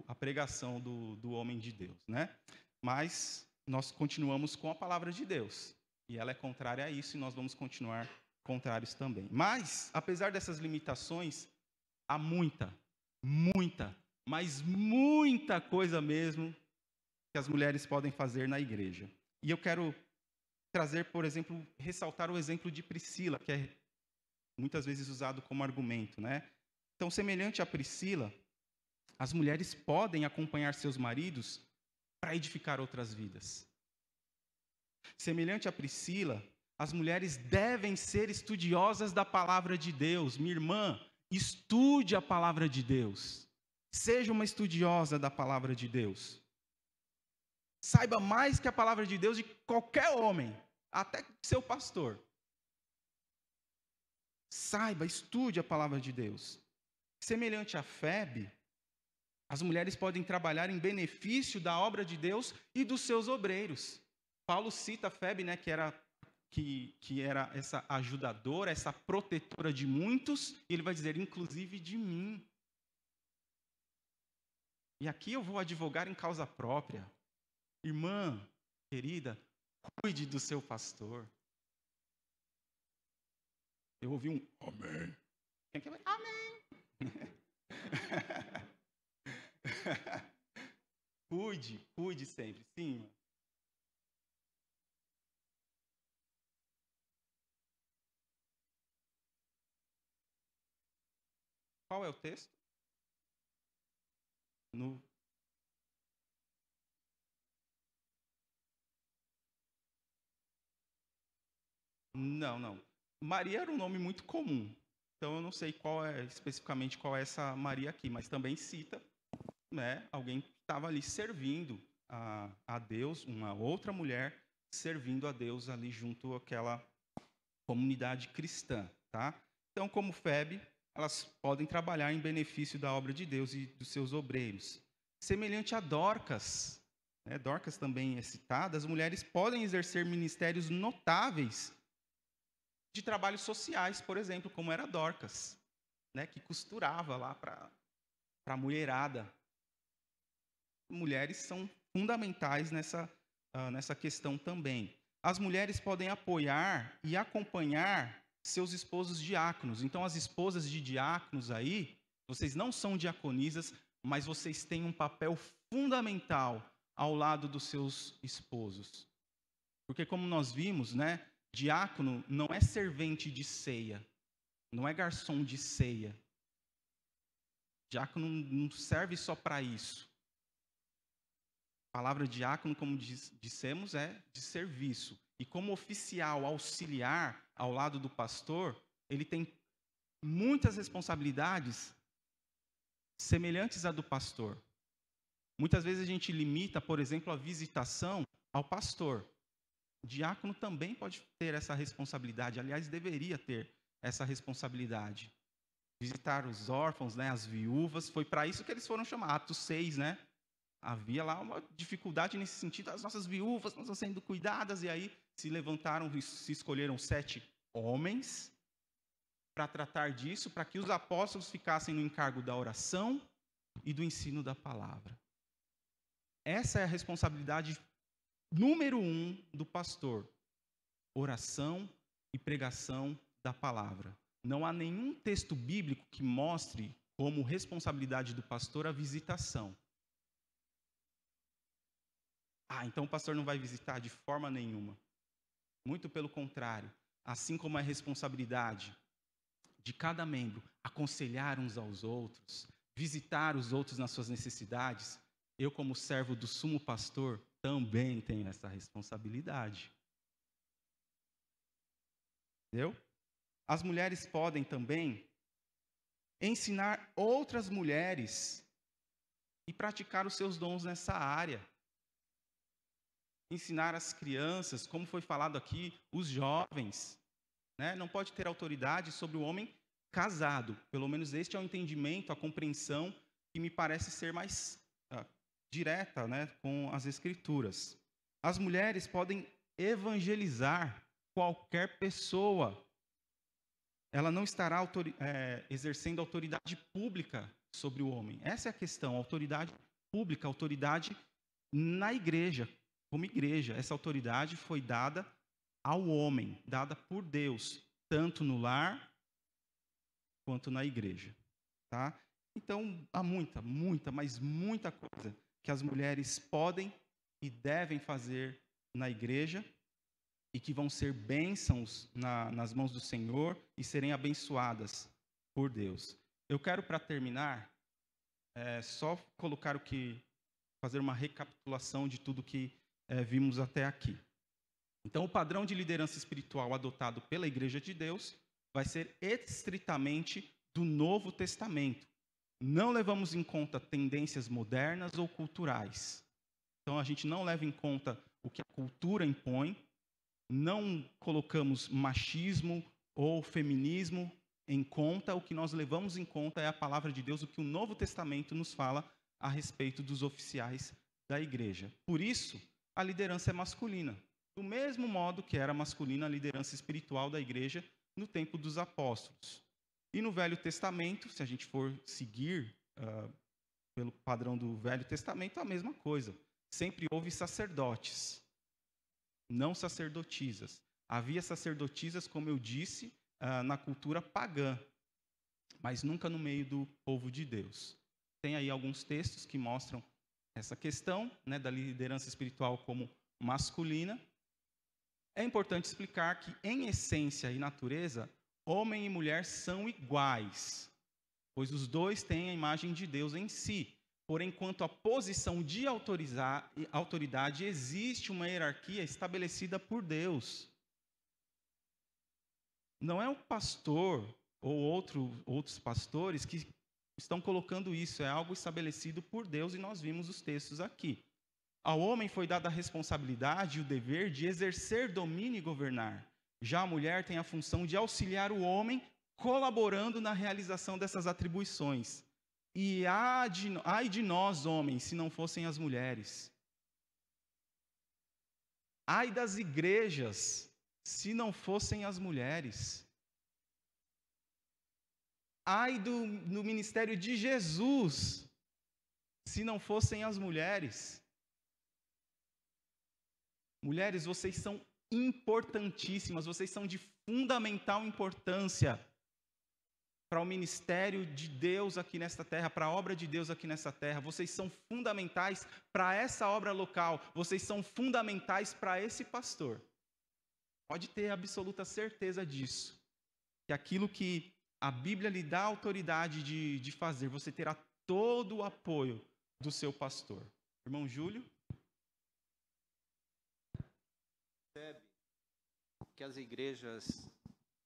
a pregação do homem de Deus, né? Mas nós continuamos com a palavra de Deus. E ela é contrária a isso e nós vamos continuar contrários também. Mas, apesar dessas limitações, há muita, mas muita coisa mesmo que as mulheres podem fazer na igreja. E eu quero trazer, por exemplo, ressaltar o exemplo de Priscila, que é muitas vezes usado como argumento, né? Então, semelhante a Priscila, as mulheres podem acompanhar seus maridos para edificar outras vidas. Semelhante a Priscila, as mulheres devem ser estudiosas da palavra de Deus. Minha irmã, estude a palavra de Deus. Seja uma estudiosa da palavra de Deus. Saiba mais que a palavra de Deus de qualquer homem, até seu pastor. Saiba, estude a palavra de Deus. Semelhante a Febe, as mulheres podem trabalhar em benefício da obra de Deus e dos seus obreiros. Paulo cita Febe, né, que era essa ajudadora, essa protetora de muitos, e ele vai dizer, inclusive de mim. E aqui eu vou advogar em causa própria. Irmã, querida, cuide do seu pastor. Eu ouvi um amém. Quem quer? Amém. Cuide sempre. Sim. Qual é o texto? Não. Maria era um nome muito comum. Então eu não sei especificamente qual é essa Maria aqui, mas também cita, né, alguém que estava ali servindo a Deus, uma outra mulher servindo a Deus ali junto àquela comunidade cristã, tá? Então, como FEB, elas podem trabalhar em benefício da obra de Deus e dos seus obreiros. Semelhante a Dorcas, né, Dorcas também é citada, as mulheres podem exercer ministérios notáveis de trabalhos sociais, por exemplo, como era Dorcas, né, que costurava lá para a mulherada. Mulheres são fundamentais nessa questão também. As mulheres podem apoiar e acompanhar seus esposos diáconos. Então, as esposas de diáconos aí, vocês não são diaconisas, mas vocês têm um papel fundamental ao lado dos seus esposos. Porque, como nós vimos, né, diácono não é servente de ceia, não é garçom de ceia. Diácono não serve só para isso. A palavra diácono, como dissemos, é de serviço. E como oficial auxiliar ao lado do pastor, ele tem muitas responsabilidades semelhantes à do pastor. Muitas vezes a gente limita, por exemplo, a visitação ao pastor. O diácono também pode ter essa responsabilidade, aliás, deveria ter essa responsabilidade. Visitar os órfãos, né, as viúvas, foi para isso que eles foram chamados, Atos 6, né? Havia lá uma dificuldade nesse sentido, as nossas viúvas não estão sendo cuidadas, e aí se levantaram e se escolheram 7 homens para tratar disso, para que os apóstolos ficassem no encargo da oração e do ensino da palavra. Essa é a responsabilidade número 1 do pastor: oração e pregação da palavra. Não há nenhum texto bíblico que mostre como responsabilidade do pastor a visitação. Então o pastor não vai visitar de forma nenhuma. Muito pelo contrário. Assim como é responsabilidade de cada membro aconselhar uns aos outros, visitar os outros nas suas necessidades, eu, como servo do sumo pastor, também tenho essa responsabilidade. Entendeu? As mulheres podem também ensinar outras mulheres e praticar os seus dons nessa área. Ensinar as crianças, como foi falado aqui, os jovens, né? Não pode ter autoridade sobre o homem casado. Pelo menos este é o entendimento, a compreensão que me parece ser mais direta, né, com as Escrituras. As mulheres podem evangelizar qualquer pessoa. Ela não estará exercendo autoridade pública sobre o homem. Essa é a questão, autoridade pública, autoridade na igreja. Como igreja, essa autoridade foi dada ao homem, dada por Deus, tanto no lar quanto na igreja, tá? Então, há mas muita coisa que as mulheres podem e devem fazer na igreja e que vão ser bênçãos nas mãos do Senhor e serem abençoadas por Deus. Eu quero, para terminar, só fazer uma recapitulação de tudo que vimos até aqui. Então, o padrão de liderança espiritual adotado pela Igreja de Deus vai ser estritamente do Novo Testamento. Não levamos em conta tendências modernas ou culturais. Então, a gente não leva em conta o que a cultura impõe, não colocamos machismo ou feminismo em conta. O que nós levamos em conta é a palavra de Deus, o que o Novo Testamento nos fala a respeito dos oficiais da igreja. Por isso, a liderança é masculina, do mesmo modo que era masculina a liderança espiritual da igreja no tempo dos apóstolos. E no Velho Testamento, se a gente for seguir pelo padrão do Velho Testamento, a mesma coisa. Sempre houve sacerdotes, não sacerdotisas. Havia sacerdotisas, como eu disse, na cultura pagã. mas nunca no meio do povo de Deus. Tem aí alguns textos que mostram essa questão, né, da liderança espiritual como masculina. É importante explicar que, em essência e natureza, homem e mulher são iguais, pois os dois têm a imagem de Deus em si. Porém, quanto à posição de autoridade, existe uma hierarquia estabelecida por Deus. Não é o pastor ou outros pastores que estão colocando isso, é algo estabelecido por Deus, e nós vimos os textos aqui. Ao homem foi dada a responsabilidade e o dever de exercer domínio e governar. Já a mulher tem a função de auxiliar o homem, colaborando na realização dessas atribuições. E ai de nós, homens, se não fossem as mulheres. Ai das igrejas, se não fossem as mulheres. Ai do ministério de Jesus, se não fossem as mulheres. Mulheres, vocês são importantíssimas, vocês são de fundamental importância para o ministério de Deus aqui nesta terra, para a obra de Deus aqui nessa terra. Vocês são fundamentais para essa obra local, vocês são fundamentais para esse pastor. Pode ter absoluta certeza disso, que aquilo que a Bíblia lhe dá autoridade de fazer, você terá todo o apoio do seu pastor. Irmão Júlio? Percebe que as igrejas,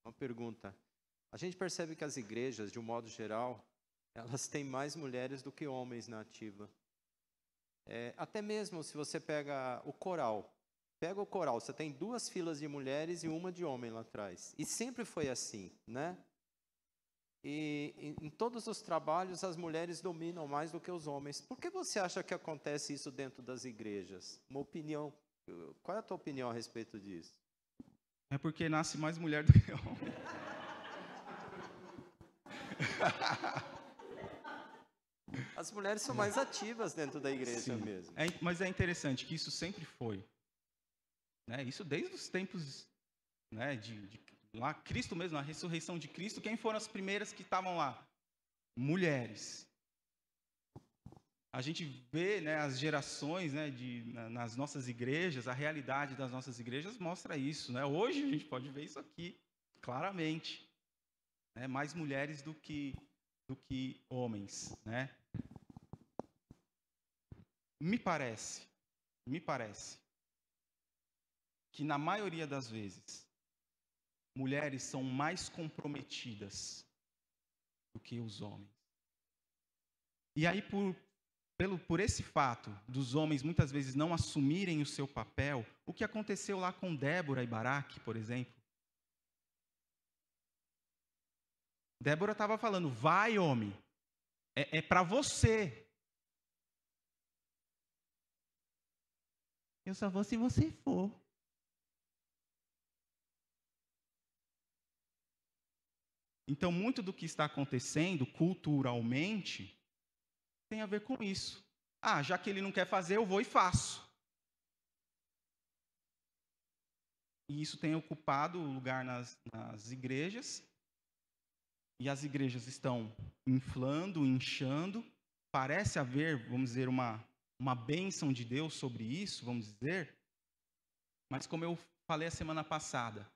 uma pergunta, a gente percebe que as igrejas, de um modo geral, elas têm mais mulheres do que homens na ativa. Até mesmo se você pega o coral, você tem 2 filas de mulheres e uma de homem lá atrás. E sempre foi assim, né? E em todos os trabalhos as mulheres dominam mais do que os homens. Por que você acha que acontece isso dentro das igrejas? Uma opinião. Qual é a tua opinião a respeito disso? É porque nasce mais mulher do que homem. As mulheres são mais ativas dentro da igreja. Sim. Mesmo. Mas é interessante que isso sempre foi. Né? Isso desde os tempos, né, de lá, Cristo mesmo, a ressurreição de Cristo. Quem foram as primeiras que estavam lá? Mulheres. A gente vê, né, as gerações, né, nas nossas igrejas, a realidade das nossas igrejas mostra isso. Né? Hoje a gente pode ver isso aqui claramente. Né? Mais mulheres do que homens. Né? Me parece que na maioria das vezes, mulheres são mais comprometidas do que os homens. E aí, por esse fato dos homens muitas vezes não assumirem o seu papel, o que aconteceu lá com Débora e Baraque, por exemplo? Débora estava falando, vai, homem, é para você. Eu só vou se você for. Então, muito do que está acontecendo culturalmente tem a ver com isso. Já que ele não quer fazer, eu vou e faço. E isso tem ocupado o lugar nas igrejas. E as igrejas estão inflando, inchando. Parece haver, vamos dizer, uma bênção de Deus sobre isso, vamos dizer. Mas como eu falei a semana passada,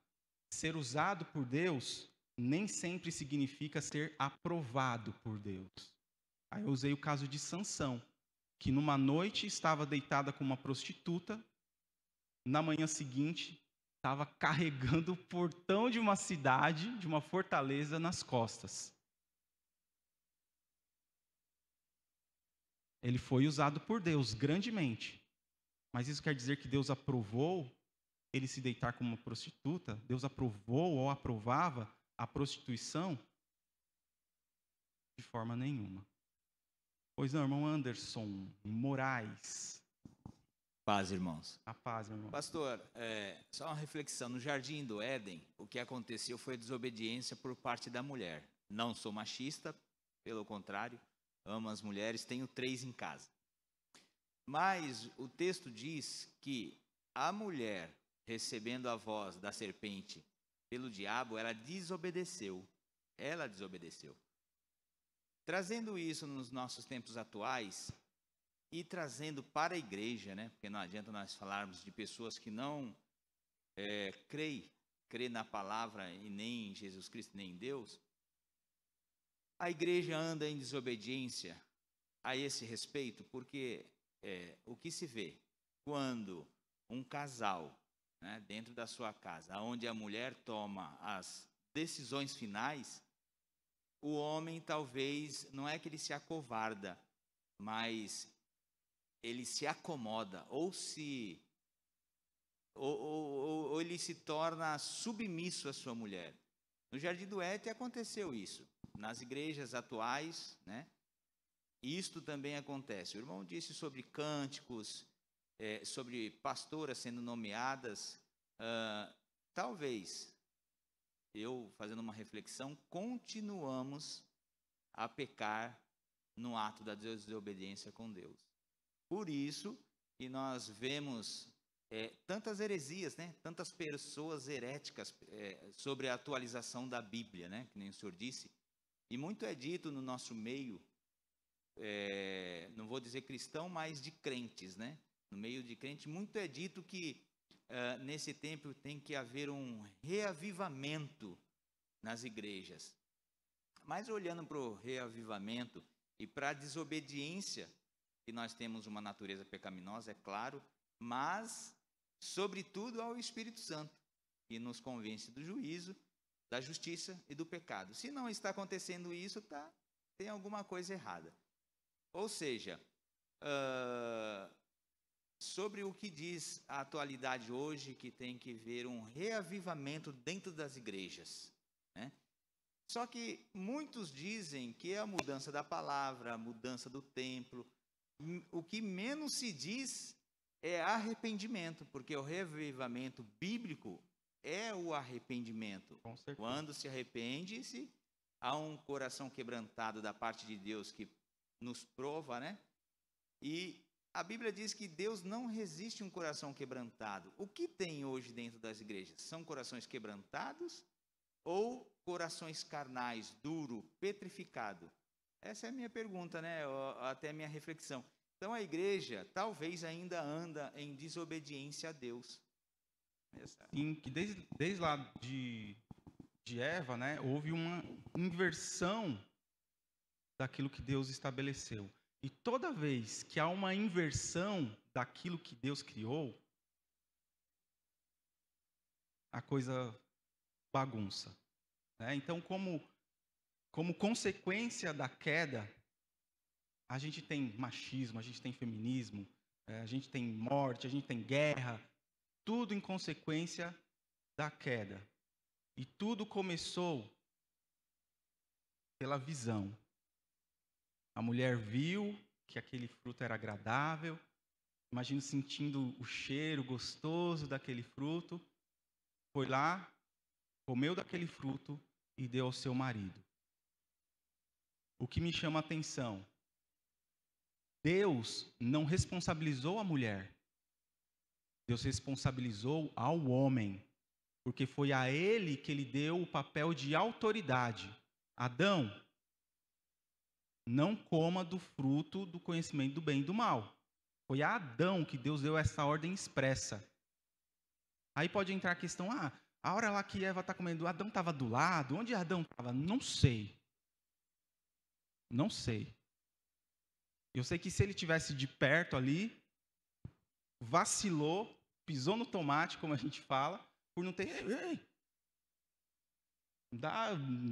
ser usado por Deus nem sempre significa ser aprovado por Deus. Aí eu usei o caso de Sansão, que numa noite estava deitada com uma prostituta, na manhã seguinte estava carregando o portão de uma cidade, de uma fortaleza, nas costas. Ele foi usado por Deus grandemente. Mas isso quer dizer que Deus aprovou ele se deitar com uma prostituta? Deus aprovou ou aprovava a prostituição? De forma nenhuma. Pois não, irmão Anderson Moraes. Paz, irmãos. A paz, meu irmão. Pastor, só uma reflexão. No Jardim do Éden, o que aconteceu foi desobediência por parte da mulher. Não sou machista, pelo contrário, amo as mulheres, tenho 3 em casa. Mas o texto diz que a mulher, recebendo a voz da serpente pelo diabo, ela desobedeceu. Trazendo isso nos nossos tempos atuais e trazendo para a igreja, né? Porque não adianta nós falarmos de pessoas que não crê na palavra e nem em Jesus Cristo, nem em Deus. A igreja anda em desobediência a esse respeito, porque o que se vê quando um casal, né, dentro da sua casa, onde a mulher toma as decisões finais, o homem talvez, não é que ele se acovarda, mas ele se acomoda, ou ele se torna submisso à sua mulher. No Jardim do Éden aconteceu isso. Nas igrejas atuais, né, isto também acontece. O irmão disse sobre cânticos, sobre pastoras sendo nomeadas. Talvez, eu fazendo uma reflexão, continuamos a pecar no ato da desobediência com Deus. Por isso que nós vemos tantas heresias, né? Tantas pessoas heréticas sobre a atualização da Bíblia, né? Que nem o senhor disse. E muito é dito no nosso meio, não vou dizer cristão, mas de crentes, né? No meio de crentes, muito é dito que nesse tempo tem que haver um reavivamento nas igrejas. Mas olhando para o reavivamento e para a desobediência, que nós temos uma natureza pecaminosa, é claro, mas, sobretudo, ao Espírito Santo, que nos convence do juízo, da justiça e do pecado. Se não está acontecendo isso, tem alguma coisa errada. Ou seja, sobre o que diz a atualidade hoje, que tem que haver um reavivamento dentro das igrejas, né? Só que muitos dizem que é a mudança da palavra, a mudança do templo. O que menos se diz é arrependimento, porque o reavivamento bíblico é o arrependimento. Com certeza. Quando se arrepende-se, há um coração quebrantado da parte de Deus que nos prova, né? E a Bíblia diz que Deus não resiste um coração quebrantado. O que tem hoje dentro das igrejas? São corações quebrantados ou corações carnais, duro, petrificado? Essa é a minha pergunta, né? Até a minha reflexão. Então a igreja talvez ainda anda em desobediência a Deus. Sim, que desde lá de Eva, né, houve uma inversão daquilo que Deus estabeleceu. E toda vez que há uma inversão daquilo que Deus criou, a coisa bagunça, né? Então, como consequência da queda, a gente tem machismo, a gente tem feminismo, a gente tem morte, a gente tem guerra, tudo em consequência da queda. E tudo começou pela visão. A mulher viu que aquele fruto era agradável, imagino sentindo o cheiro gostoso daquele fruto, foi lá, comeu daquele fruto e deu ao seu marido. O que me chama a atenção, Deus não responsabilizou a mulher, Deus responsabilizou ao homem, porque foi a ele que ele deu o papel de autoridade. Adão, não coma do fruto do conhecimento do bem e do mal. Foi a Adão que Deus deu essa ordem expressa. Aí pode entrar a questão, a hora lá que Eva está comendo, Adão estava do lado, onde Adão estava? Não sei. Não sei. Eu sei que se ele tivesse de perto ali, vacilou, pisou no tomate, como a gente fala, por não ter... Ei,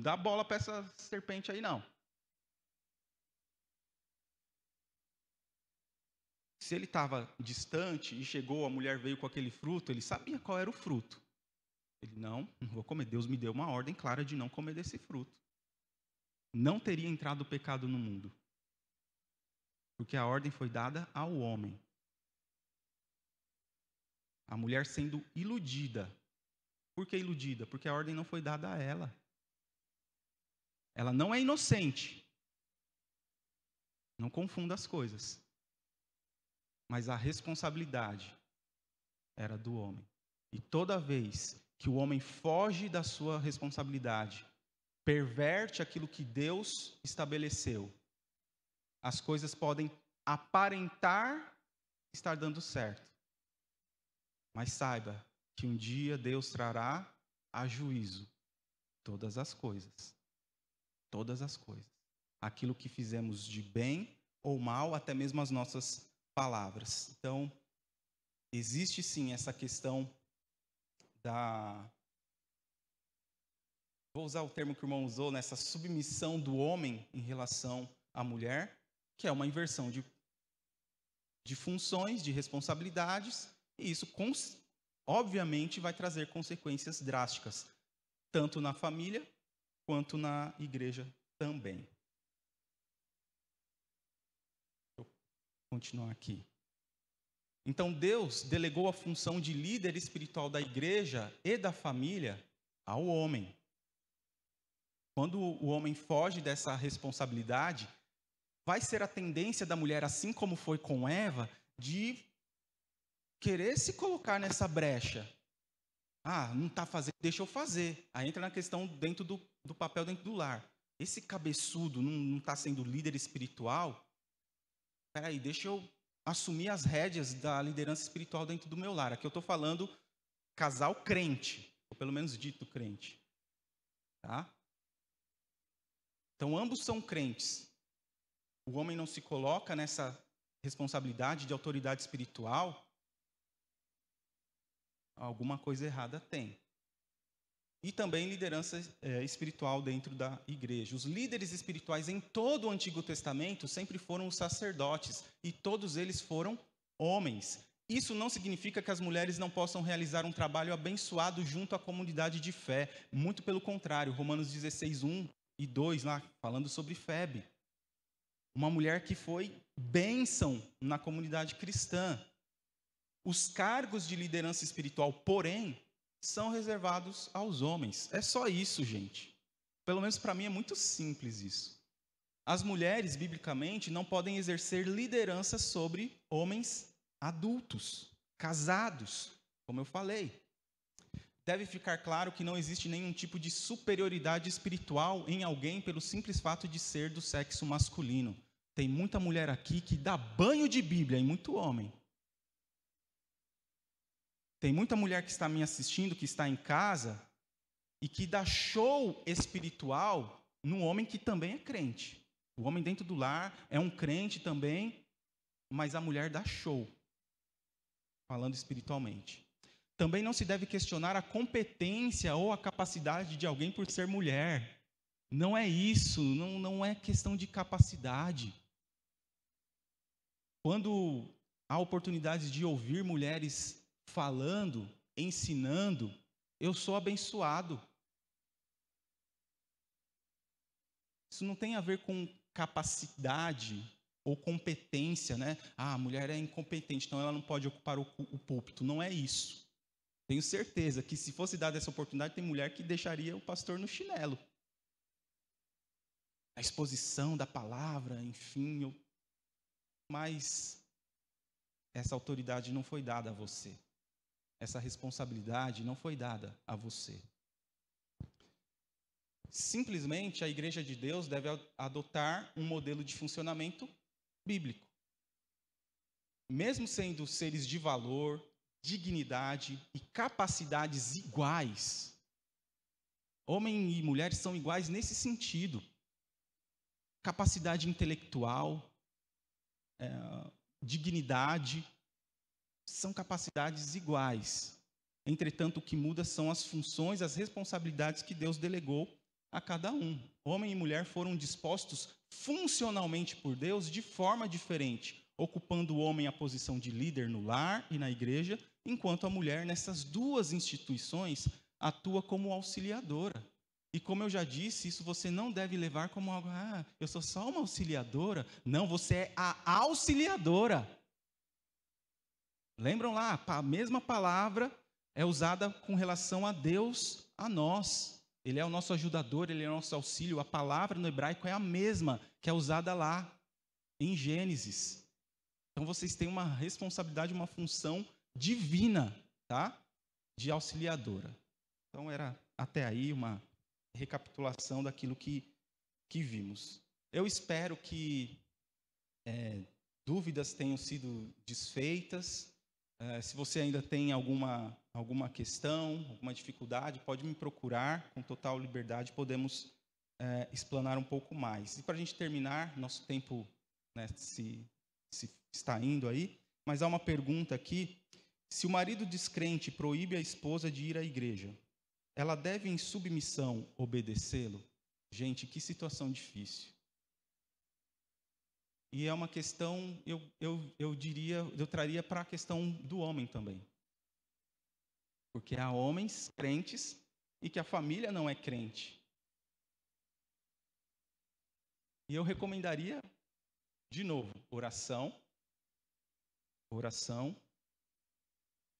dá bola para essa serpente aí, não. Se ele estava distante e chegou, a mulher veio com aquele fruto, ele sabia qual era o fruto. Ele, não vou comer. Deus me deu uma ordem clara de não comer desse fruto. Não teria entrado o pecado no mundo. Porque a ordem foi dada ao homem. A mulher sendo iludida. Por que iludida? Porque a ordem não foi dada a ela. Ela não é inocente. Não confunda as coisas. Mas a responsabilidade era do homem. E toda vez que o homem foge da sua responsabilidade, perverte aquilo que Deus estabeleceu, as coisas podem aparentar estar dando certo. Mas saiba que um dia Deus trará a juízo todas as coisas. Todas as coisas. Aquilo que fizemos de bem ou mal, até mesmo as nossas palavras. Então, existe sim essa questão vou usar o termo que o irmão usou, nessa submissão do homem em relação à mulher, que é uma inversão de funções, de responsabilidades, e isso, obviamente, vai trazer consequências drásticas, tanto na família, quanto na igreja também. Vou continuar aqui. Então, Deus delegou a função de líder espiritual da igreja e da família ao homem. Quando o homem foge dessa responsabilidade, vai ser a tendência da mulher, assim como foi com Eva, de querer se colocar nessa brecha. Não está fazendo, deixa eu fazer. Aí entra na questão dentro do papel dentro do lar. Esse cabeçudo não está sendo líder espiritual? Espera aí, deixa eu assumir as rédeas da liderança espiritual dentro do meu lar. Aqui eu estou falando casal crente, ou pelo menos dito crente. Tá? Então, ambos são crentes. O homem não se coloca nessa responsabilidade de autoridade espiritual, alguma coisa errada tem. E também liderança espiritual dentro da igreja. Os líderes espirituais em todo o Antigo Testamento sempre foram os sacerdotes, e todos eles foram homens. Isso não significa que as mulheres não possam realizar um trabalho abençoado junto à comunidade de fé. Muito pelo contrário, Romanos 16, 1 e 2, lá, falando sobre Febe. Uma mulher que foi bênção na comunidade cristã. Os cargos de liderança espiritual, porém, são reservados aos homens. É só isso, gente. Pelo menos para mim é muito simples isso. As mulheres, biblicamente, não podem exercer liderança sobre homens adultos, casados, como eu falei. Deve ficar claro que não existe nenhum tipo de superioridade espiritual em alguém pelo simples fato de ser do sexo masculino. Tem muita mulher aqui que dá banho de Bíblia em muito homem. Tem muita mulher que está me assistindo, que está em casa, e que dá show espiritual num homem que também é crente. O homem dentro do lar é um crente também, mas a mulher dá show, falando espiritualmente. Também não se deve questionar a competência ou a capacidade de alguém por ser mulher. Não é isso, não é questão de capacidade. Quando há oportunidade de ouvir mulheres falando, ensinando, eu sou abençoado. Isso não tem a ver com capacidade ou competência, né? A mulher é incompetente, então ela não pode ocupar o púlpito. Não é isso. Tenho certeza que se fosse dada essa oportunidade, tem mulher que deixaria o pastor no chinelo. A exposição da palavra, enfim. Mas essa autoridade não foi dada a você. Essa responsabilidade não foi dada a você. Simplesmente, a Igreja de Deus deve adotar um modelo de funcionamento bíblico. Mesmo sendo seres de valor, dignidade e capacidades iguais, homem e mulher são iguais nesse sentido. Capacidade intelectual, dignidade, são capacidades iguais. Entretanto, o que muda são as funções, as responsabilidades que Deus delegou a cada um. Homem e mulher foram dispostos funcionalmente por Deus de forma diferente, ocupando o homem a posição de líder no lar e na igreja, enquanto a mulher, nessas duas instituições, atua como auxiliadora. E como eu já disse, isso você não deve levar como algo, eu sou só uma auxiliadora. Não, você é a auxiliadora. Lembram lá, a mesma palavra é usada com relação a Deus, a nós. Ele é o nosso ajudador, ele é o nosso auxílio. A palavra no hebraico é a mesma que é usada lá em Gênesis. Então vocês têm uma responsabilidade, uma função divina, tá? De auxiliadora. Então era até aí uma recapitulação daquilo que vimos. Eu espero que dúvidas tenham sido desfeitas. Se você ainda tem alguma questão, alguma dificuldade, pode me procurar com total liberdade, podemos explanar um pouco mais. E para a gente terminar, nosso tempo, né, se está indo aí, mas há uma pergunta aqui: se o marido descrente proíbe a esposa de ir à igreja, ela deve, em submissão, obedecê-lo? Gente, que situação difícil. E é uma questão, eu traria para a questão do homem também. Porque há homens crentes e que a família não é crente. E eu recomendaria, de novo, oração,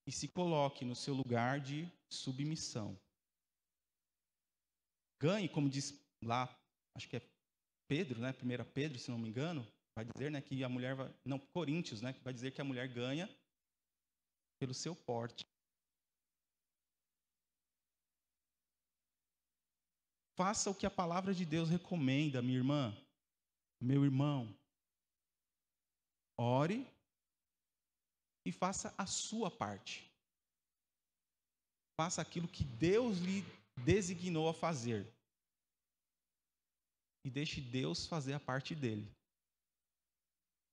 e se coloque no seu lugar de submissão. Ganhe, como diz lá, acho que é Pedro, né? 1 Pedro, se não me engano, vai dizer, né, que a mulher Coríntios, né, vai dizer que a mulher ganha pelo seu porte. Faça o que a palavra de Deus recomenda, minha irmã, meu irmão. Ore e faça a sua parte. Faça aquilo que Deus lhe designou a fazer. E deixe Deus fazer a parte dele.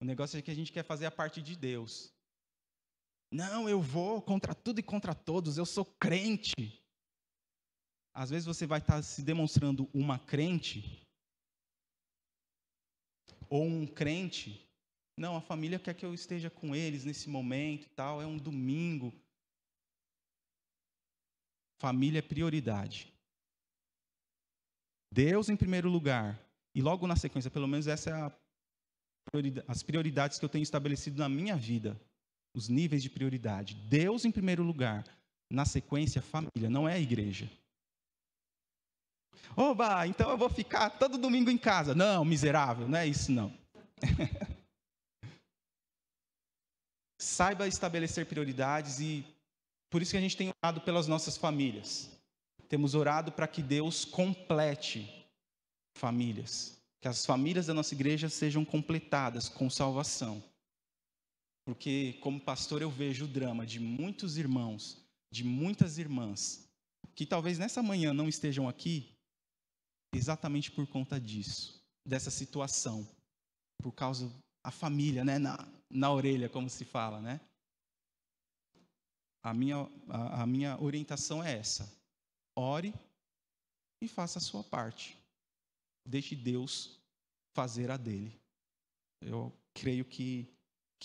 O negócio é que a gente quer fazer a parte de Deus. Não, eu vou contra tudo e contra todos, eu sou crente. Às vezes você vai estar se demonstrando uma crente, ou um crente. Não, a família quer que eu esteja com eles nesse momento e tal, é um domingo. Família é prioridade. Deus em primeiro lugar. E logo na sequência, pelo menos essa é as prioridades que eu tenho estabelecido na minha vida. Os níveis de prioridade. Deus em primeiro lugar. Na sequência, família, não é a igreja. Oba, então eu vou ficar todo domingo em casa. Não, miserável, não é isso não. Saiba estabelecer prioridades e por isso que a gente tem orado pelas nossas famílias. Temos orado para que Deus complete famílias. Que as famílias da nossa igreja sejam completadas com salvação. Porque, como pastor, eu vejo o drama de muitos irmãos, de muitas irmãs, que talvez nessa manhã não estejam aqui, exatamente por conta disso, dessa situação. Por causa da família, né? Na orelha, como se fala, né? A minha orientação é essa. Ore e faça a sua parte. Deixe Deus fazer a dele. Eu creio que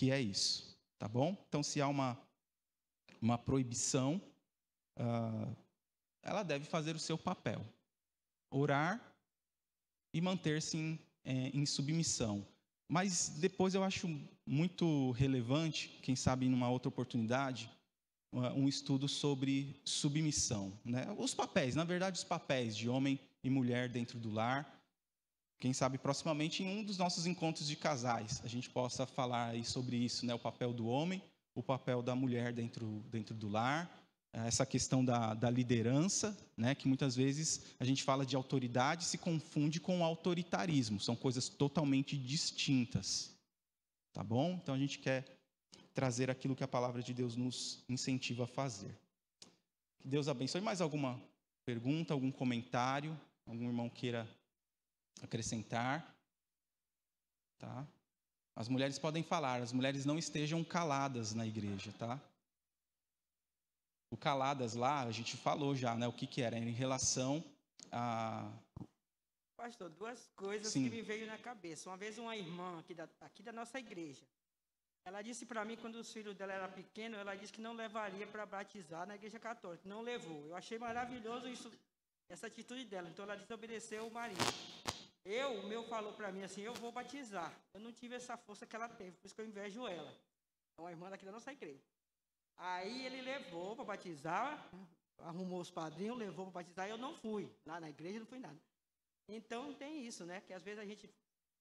é isso, tá bom? Então, se há uma proibição, ela deve fazer o seu papel. Orar e manter-se em submissão. Mas depois eu acho muito relevante, quem sabe numa outra oportunidade, um estudo sobre submissão, né? Os papéis, na verdade, os papéis de homem e mulher dentro do lar. Quem sabe proximamente em um dos nossos encontros de casais a gente possa falar aí sobre isso, né? O papel do homem, o papel da mulher dentro do lar, essa questão da liderança, né? Que muitas vezes a gente fala de autoridade e se confunde com o autoritarismo, são coisas totalmente distintas, tá bom? Então a gente quer trazer aquilo que a palavra de Deus nos incentiva a fazer. Que Deus abençoe. Mais alguma pergunta, algum comentário? Algum irmão queira acrescentar? Tá? As mulheres podem falar, as mulheres não estejam caladas na igreja, tá? O caladas lá, a gente falou já, né? O que era? Em relação a... Pastor, duas coisas Sim. que me veio na cabeça. Uma vez uma irmã aqui da nossa igreja, ela disse para mim, quando os filhos dela eram pequenos, ela disse que não levaria para batizar na igreja católica. Não levou. Eu achei maravilhoso essa atitude dela. Então ela desobedeceu o marido. O meu falou para mim assim, eu vou batizar. Eu não tive essa força que ela teve, por isso que eu invejo ela. É uma irmã daqui da nossa igreja. Aí ele levou para batizar, arrumou os padrinhos, levou para batizar, e eu não fui. Lá na igreja não fui nada. Então tem isso, né? Que às vezes a gente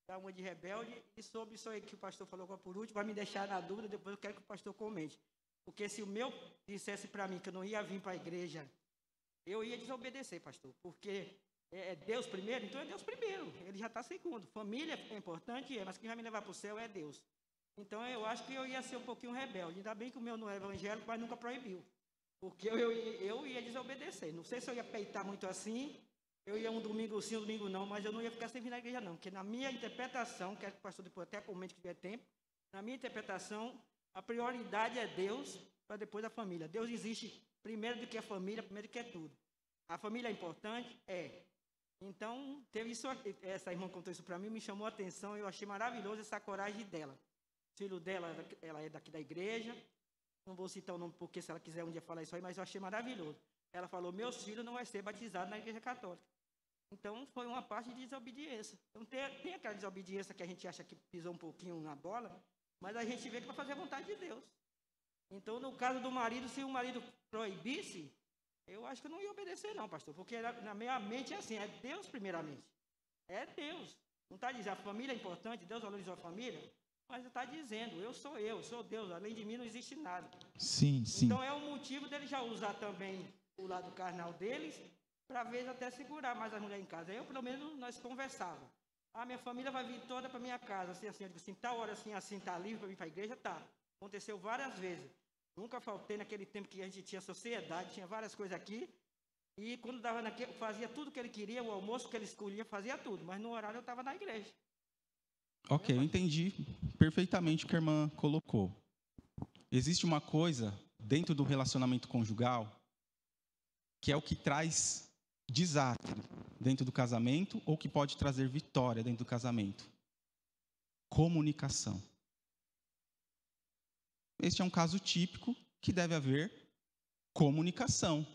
dá uma de rebelde, e sobre isso aí que o pastor falou agora por último, vai me deixar na dúvida, depois eu quero que o pastor comente. Porque se o meu dissesse para mim que eu não ia vir para a igreja, eu ia desobedecer, pastor. Porque é Deus primeiro, então é Deus primeiro. Ele já está segundo. Família é importante, mas quem vai me levar para o céu é Deus. Então eu acho que eu ia ser um pouquinho rebelde. Ainda bem que o meu não é evangélico, mas nunca proibiu. Porque eu ia desobedecer. Não sei se eu ia peitar muito assim. Eu ia um domingo sim, um domingo não, mas eu não ia ficar sem vir na igreja não. Porque na minha interpretação, quero que o pastor depois até comente que tiver tempo, na minha interpretação, a prioridade é Deus para depois a família. Deus existe primeiro do que a família, primeiro do que é tudo. A família é importante? É. Então, teve isso, essa irmã contou isso para mim, me chamou a atenção, eu achei maravilhoso essa coragem dela. O filho dela, ela é daqui da igreja, não vou citar o nome porque se ela quiser um dia falar isso aí, mas eu achei maravilhoso. Ela falou, meus filhos não vão ser batizados na igreja católica. Então, foi uma parte de desobediência. Então, tem aquela desobediência que a gente acha que pisou um pouquinho na bola, mas a gente vê que vai fazer a vontade de Deus. Então, no caso do marido, se o marido proibisse, eu acho que eu não ia obedecer não, pastor, porque na minha mente é assim, é Deus primeiramente. É Deus. Não está dizendo, a família é importante, Deus valorizou a família, mas está dizendo, eu sou Deus, além de mim não existe nada. Sim, sim. Então é o motivo dele já usar também o lado carnal deles, para às vezes até segurar mais a mulher em casa. Eu, pelo menos, nós conversávamos. Minha família vai vir toda para minha casa, assim, eu digo assim, tal hora assim, está livre para vir para a igreja? Tá. Aconteceu várias vezes. Nunca faltei naquele tempo que a gente tinha sociedade, tinha várias coisas aqui. E quando dava naquele, fazia tudo que ele queria, o almoço que ele escolhia, fazia tudo. Mas no horário eu estava na igreja. Ok, eu entendi perfeitamente o que a irmã colocou. Existe uma coisa dentro do relacionamento conjugal que é o que traz desastre dentro do casamento ou que pode trazer vitória dentro do casamento. Comunicação. Este é um caso típico que deve haver comunicação.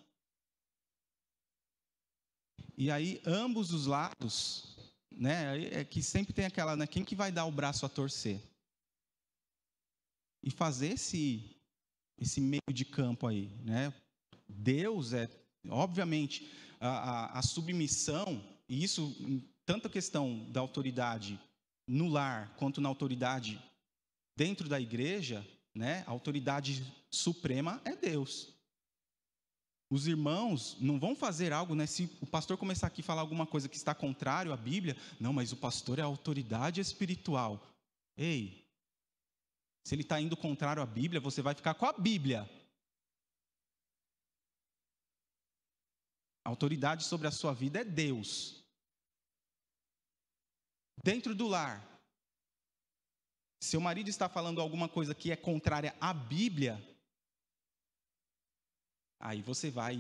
E aí, ambos os lados, né, é que sempre tem aquela, né, quem que vai dar o braço a torcer? E fazer esse meio de campo aí, né? Deus obviamente, a submissão, e isso, tanto a questão da autoridade no lar, quanto na autoridade dentro da igreja, né, a autoridade suprema é Deus. Os irmãos não vão fazer algo, né? Se o pastor começar aqui a falar alguma coisa que está contrário à Bíblia, não, mas o pastor é a autoridade espiritual. Ei, se ele está indo contrário à Bíblia, você vai ficar com a Bíblia. A autoridade sobre a sua vida é Deus. Dentro do lar, seu marido está falando alguma coisa que é contrária à Bíblia, aí você vai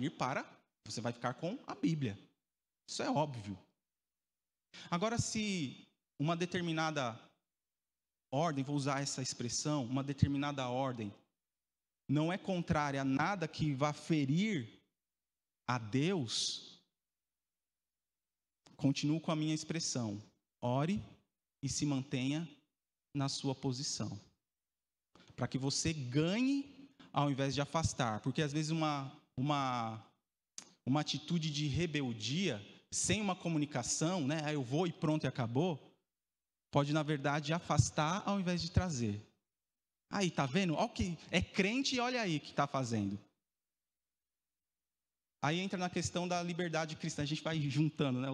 ficar com a Bíblia. Isso é óbvio. Agora, se uma determinada ordem, vou usar essa expressão, uma determinada ordem, não é contrária a nada que vá ferir a Deus, continuo com a minha expressão, ore e se mantenha na sua posição, para que você ganhe ao invés de afastar, porque às vezes uma atitude de rebeldia, sem uma comunicação, né, eu vou e pronto e acabou, pode na verdade afastar ao invés de trazer. Aí, tá vendo? Olha que é crente e olha aí o que está fazendo. Aí entra na questão da liberdade cristã, a gente vai juntando, né,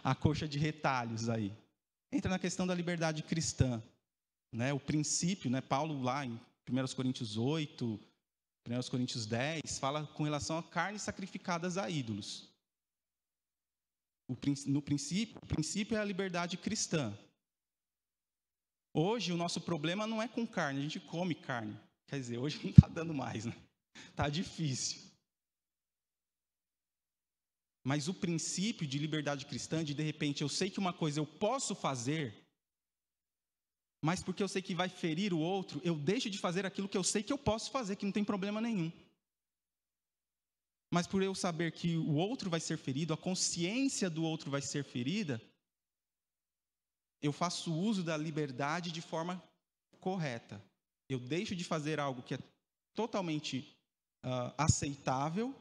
a coxa de retalhos aí. Entra na questão da liberdade cristã, né, o princípio, né, Paulo lá em 1 Coríntios 8, 1 Coríntios 10, fala com relação a carnes sacrificadas a ídolos. O princípio é a liberdade cristã. Hoje o nosso problema não é com carne, a gente come carne. Quer dizer, hoje não está dando mais, né? Está difícil. Mas o princípio de liberdade cristã, de repente eu sei que uma coisa eu posso fazer, mas porque eu sei que vai ferir o outro, eu deixo de fazer aquilo que eu sei que eu posso fazer, que não tem problema nenhum. Mas por eu saber que o outro vai ser ferido, a consciência do outro vai ser ferida, eu faço uso da liberdade de forma correta. Eu deixo de fazer algo que é totalmente aceitável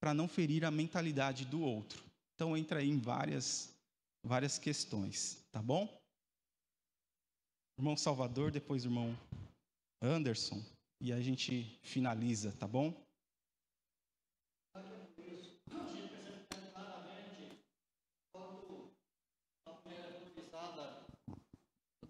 para não ferir a mentalidade do outro. Então entra aí em várias questões, tá bom? Irmão Salvador, depois irmão Anderson, e a gente finaliza, tá bom?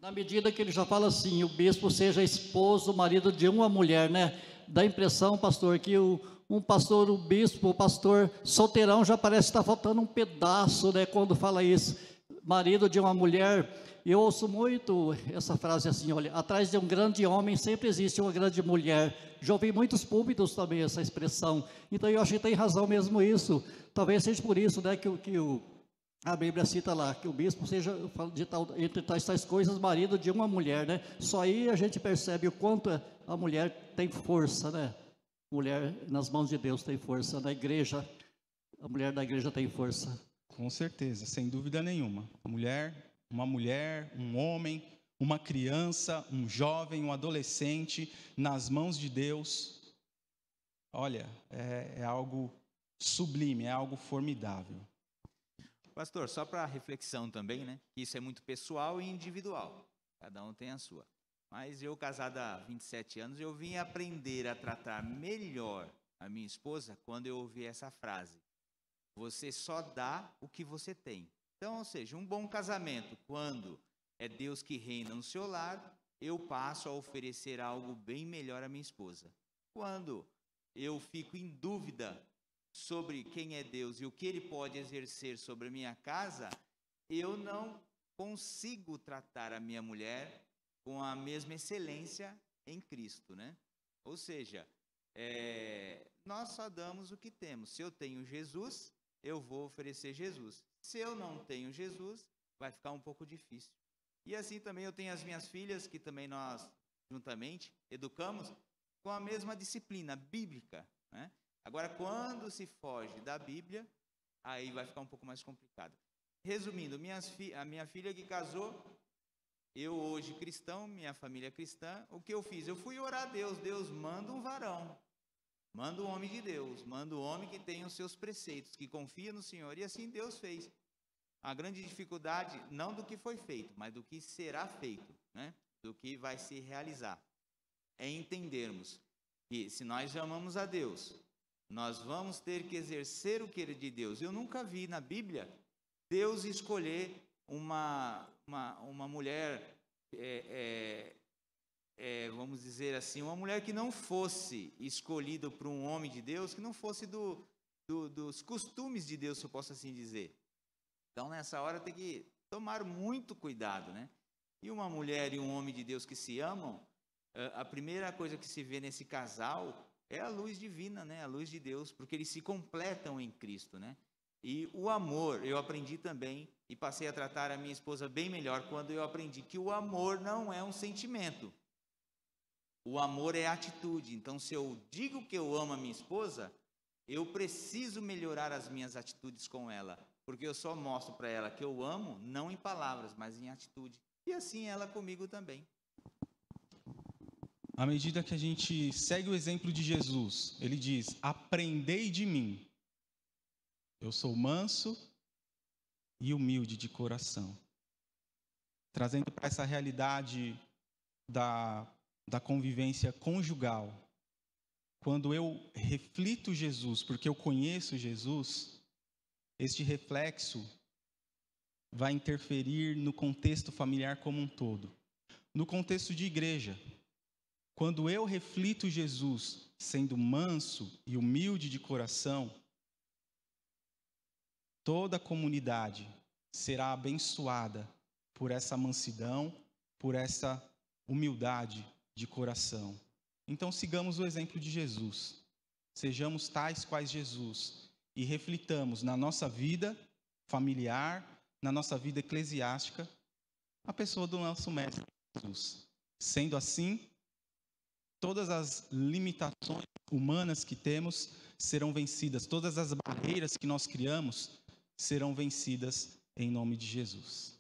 Na medida que ele já fala assim, o bispo seja esposo, marido de uma mulher, né? Dá a impressão, pastor, que um pastor, o bispo, o pastor solteirão já parece estar faltando um pedaço, né? Quando fala isso, marido de uma mulher. Eu ouço muito essa frase assim, olha, atrás de um grande homem sempre existe uma grande mulher. Já ouvi muitos púlpitos também essa expressão. Então eu acho que tem razão mesmo isso. Talvez seja por isso, né, a Bíblia cita lá, que o bispo seja, entre tais coisas, marido de uma mulher, né? Só aí a gente percebe o quanto a mulher tem força, né? Mulher nas mãos de Deus tem força, na igreja, a mulher da igreja tem força. Com certeza, sem dúvida nenhuma. Uma mulher, um homem, uma criança, um jovem, um adolescente, nas mãos de Deus, olha, é algo sublime, é algo formidável. Pastor, só para reflexão também, né? Isso é muito pessoal e individual. Cada um tem a sua. Mas eu, casado há 27 anos, eu vim aprender a tratar melhor a minha esposa quando eu ouvi essa frase. Você só dá o que você tem. Então, ou seja, um bom casamento, quando é Deus que reina no seu lar, eu passo a oferecer algo bem melhor à minha esposa. Quando eu fico em dúvida sobre quem é Deus e o que Ele pode exercer sobre a minha casa, eu não consigo tratar a minha mulher com a mesma excelência em Cristo, né? Ou seja, nós só damos o que temos. Se eu tenho Jesus, eu vou oferecer Jesus. Se eu não tenho Jesus, vai ficar um pouco difícil. E assim também eu tenho as minhas filhas, que também nós, juntamente, educamos com a mesma disciplina bíblica, né? Agora, quando se foge da Bíblia, aí vai ficar um pouco mais complicado. Resumindo, a minha filha que casou, eu hoje cristão, minha família cristã, o que eu fiz? Eu fui orar a Deus. Deus, manda um varão, manda um homem de Deus, manda um homem que tenha os seus preceitos, que confia no Senhor. E assim Deus fez. A grande dificuldade, não do que foi feito, mas do que será feito, né? Do que vai se realizar. É entendermos que se nós amamos a Deus, nós vamos ter que exercer o querer de Deus. Eu nunca vi na Bíblia Deus escolher uma mulher, vamos dizer assim, uma mulher que não fosse escolhida por um homem de Deus, que não fosse dos costumes de Deus, se eu posso assim dizer. Então, nessa hora, tem que tomar muito cuidado, né? E uma mulher e um homem de Deus que se amam, a primeira coisa que se vê nesse casal é a luz divina, né? A luz de Deus, porque eles se completam em Cristo, né? E o amor, eu aprendi também, e passei a tratar a minha esposa bem melhor quando eu aprendi que o amor não é um sentimento. O amor é atitude. Então, se eu digo que eu amo a minha esposa, eu preciso melhorar as minhas atitudes com ela, porque eu só mostro para ela que eu amo, não em palavras, mas em atitude. E assim ela comigo também. À medida que a gente segue o exemplo de Jesus, ele diz: aprendei de mim. Eu sou manso e humilde de coração. Trazendo para essa realidade da convivência conjugal. Quando eu reflito Jesus, porque eu conheço Jesus, este reflexo vai interferir no contexto familiar como um todo. No contexto de igreja, quando eu reflito Jesus sendo manso e humilde de coração, toda a comunidade será abençoada por essa mansidão, por essa humildade de coração. Então sigamos o exemplo de Jesus. Sejamos tais quais Jesus e reflitamos na nossa vida familiar, na nossa vida eclesiástica, a pessoa do nosso Mestre Jesus. Sendo assim, todas as limitações humanas que temos serão vencidas, todas as barreiras que nós criamos serão vencidas em nome de Jesus.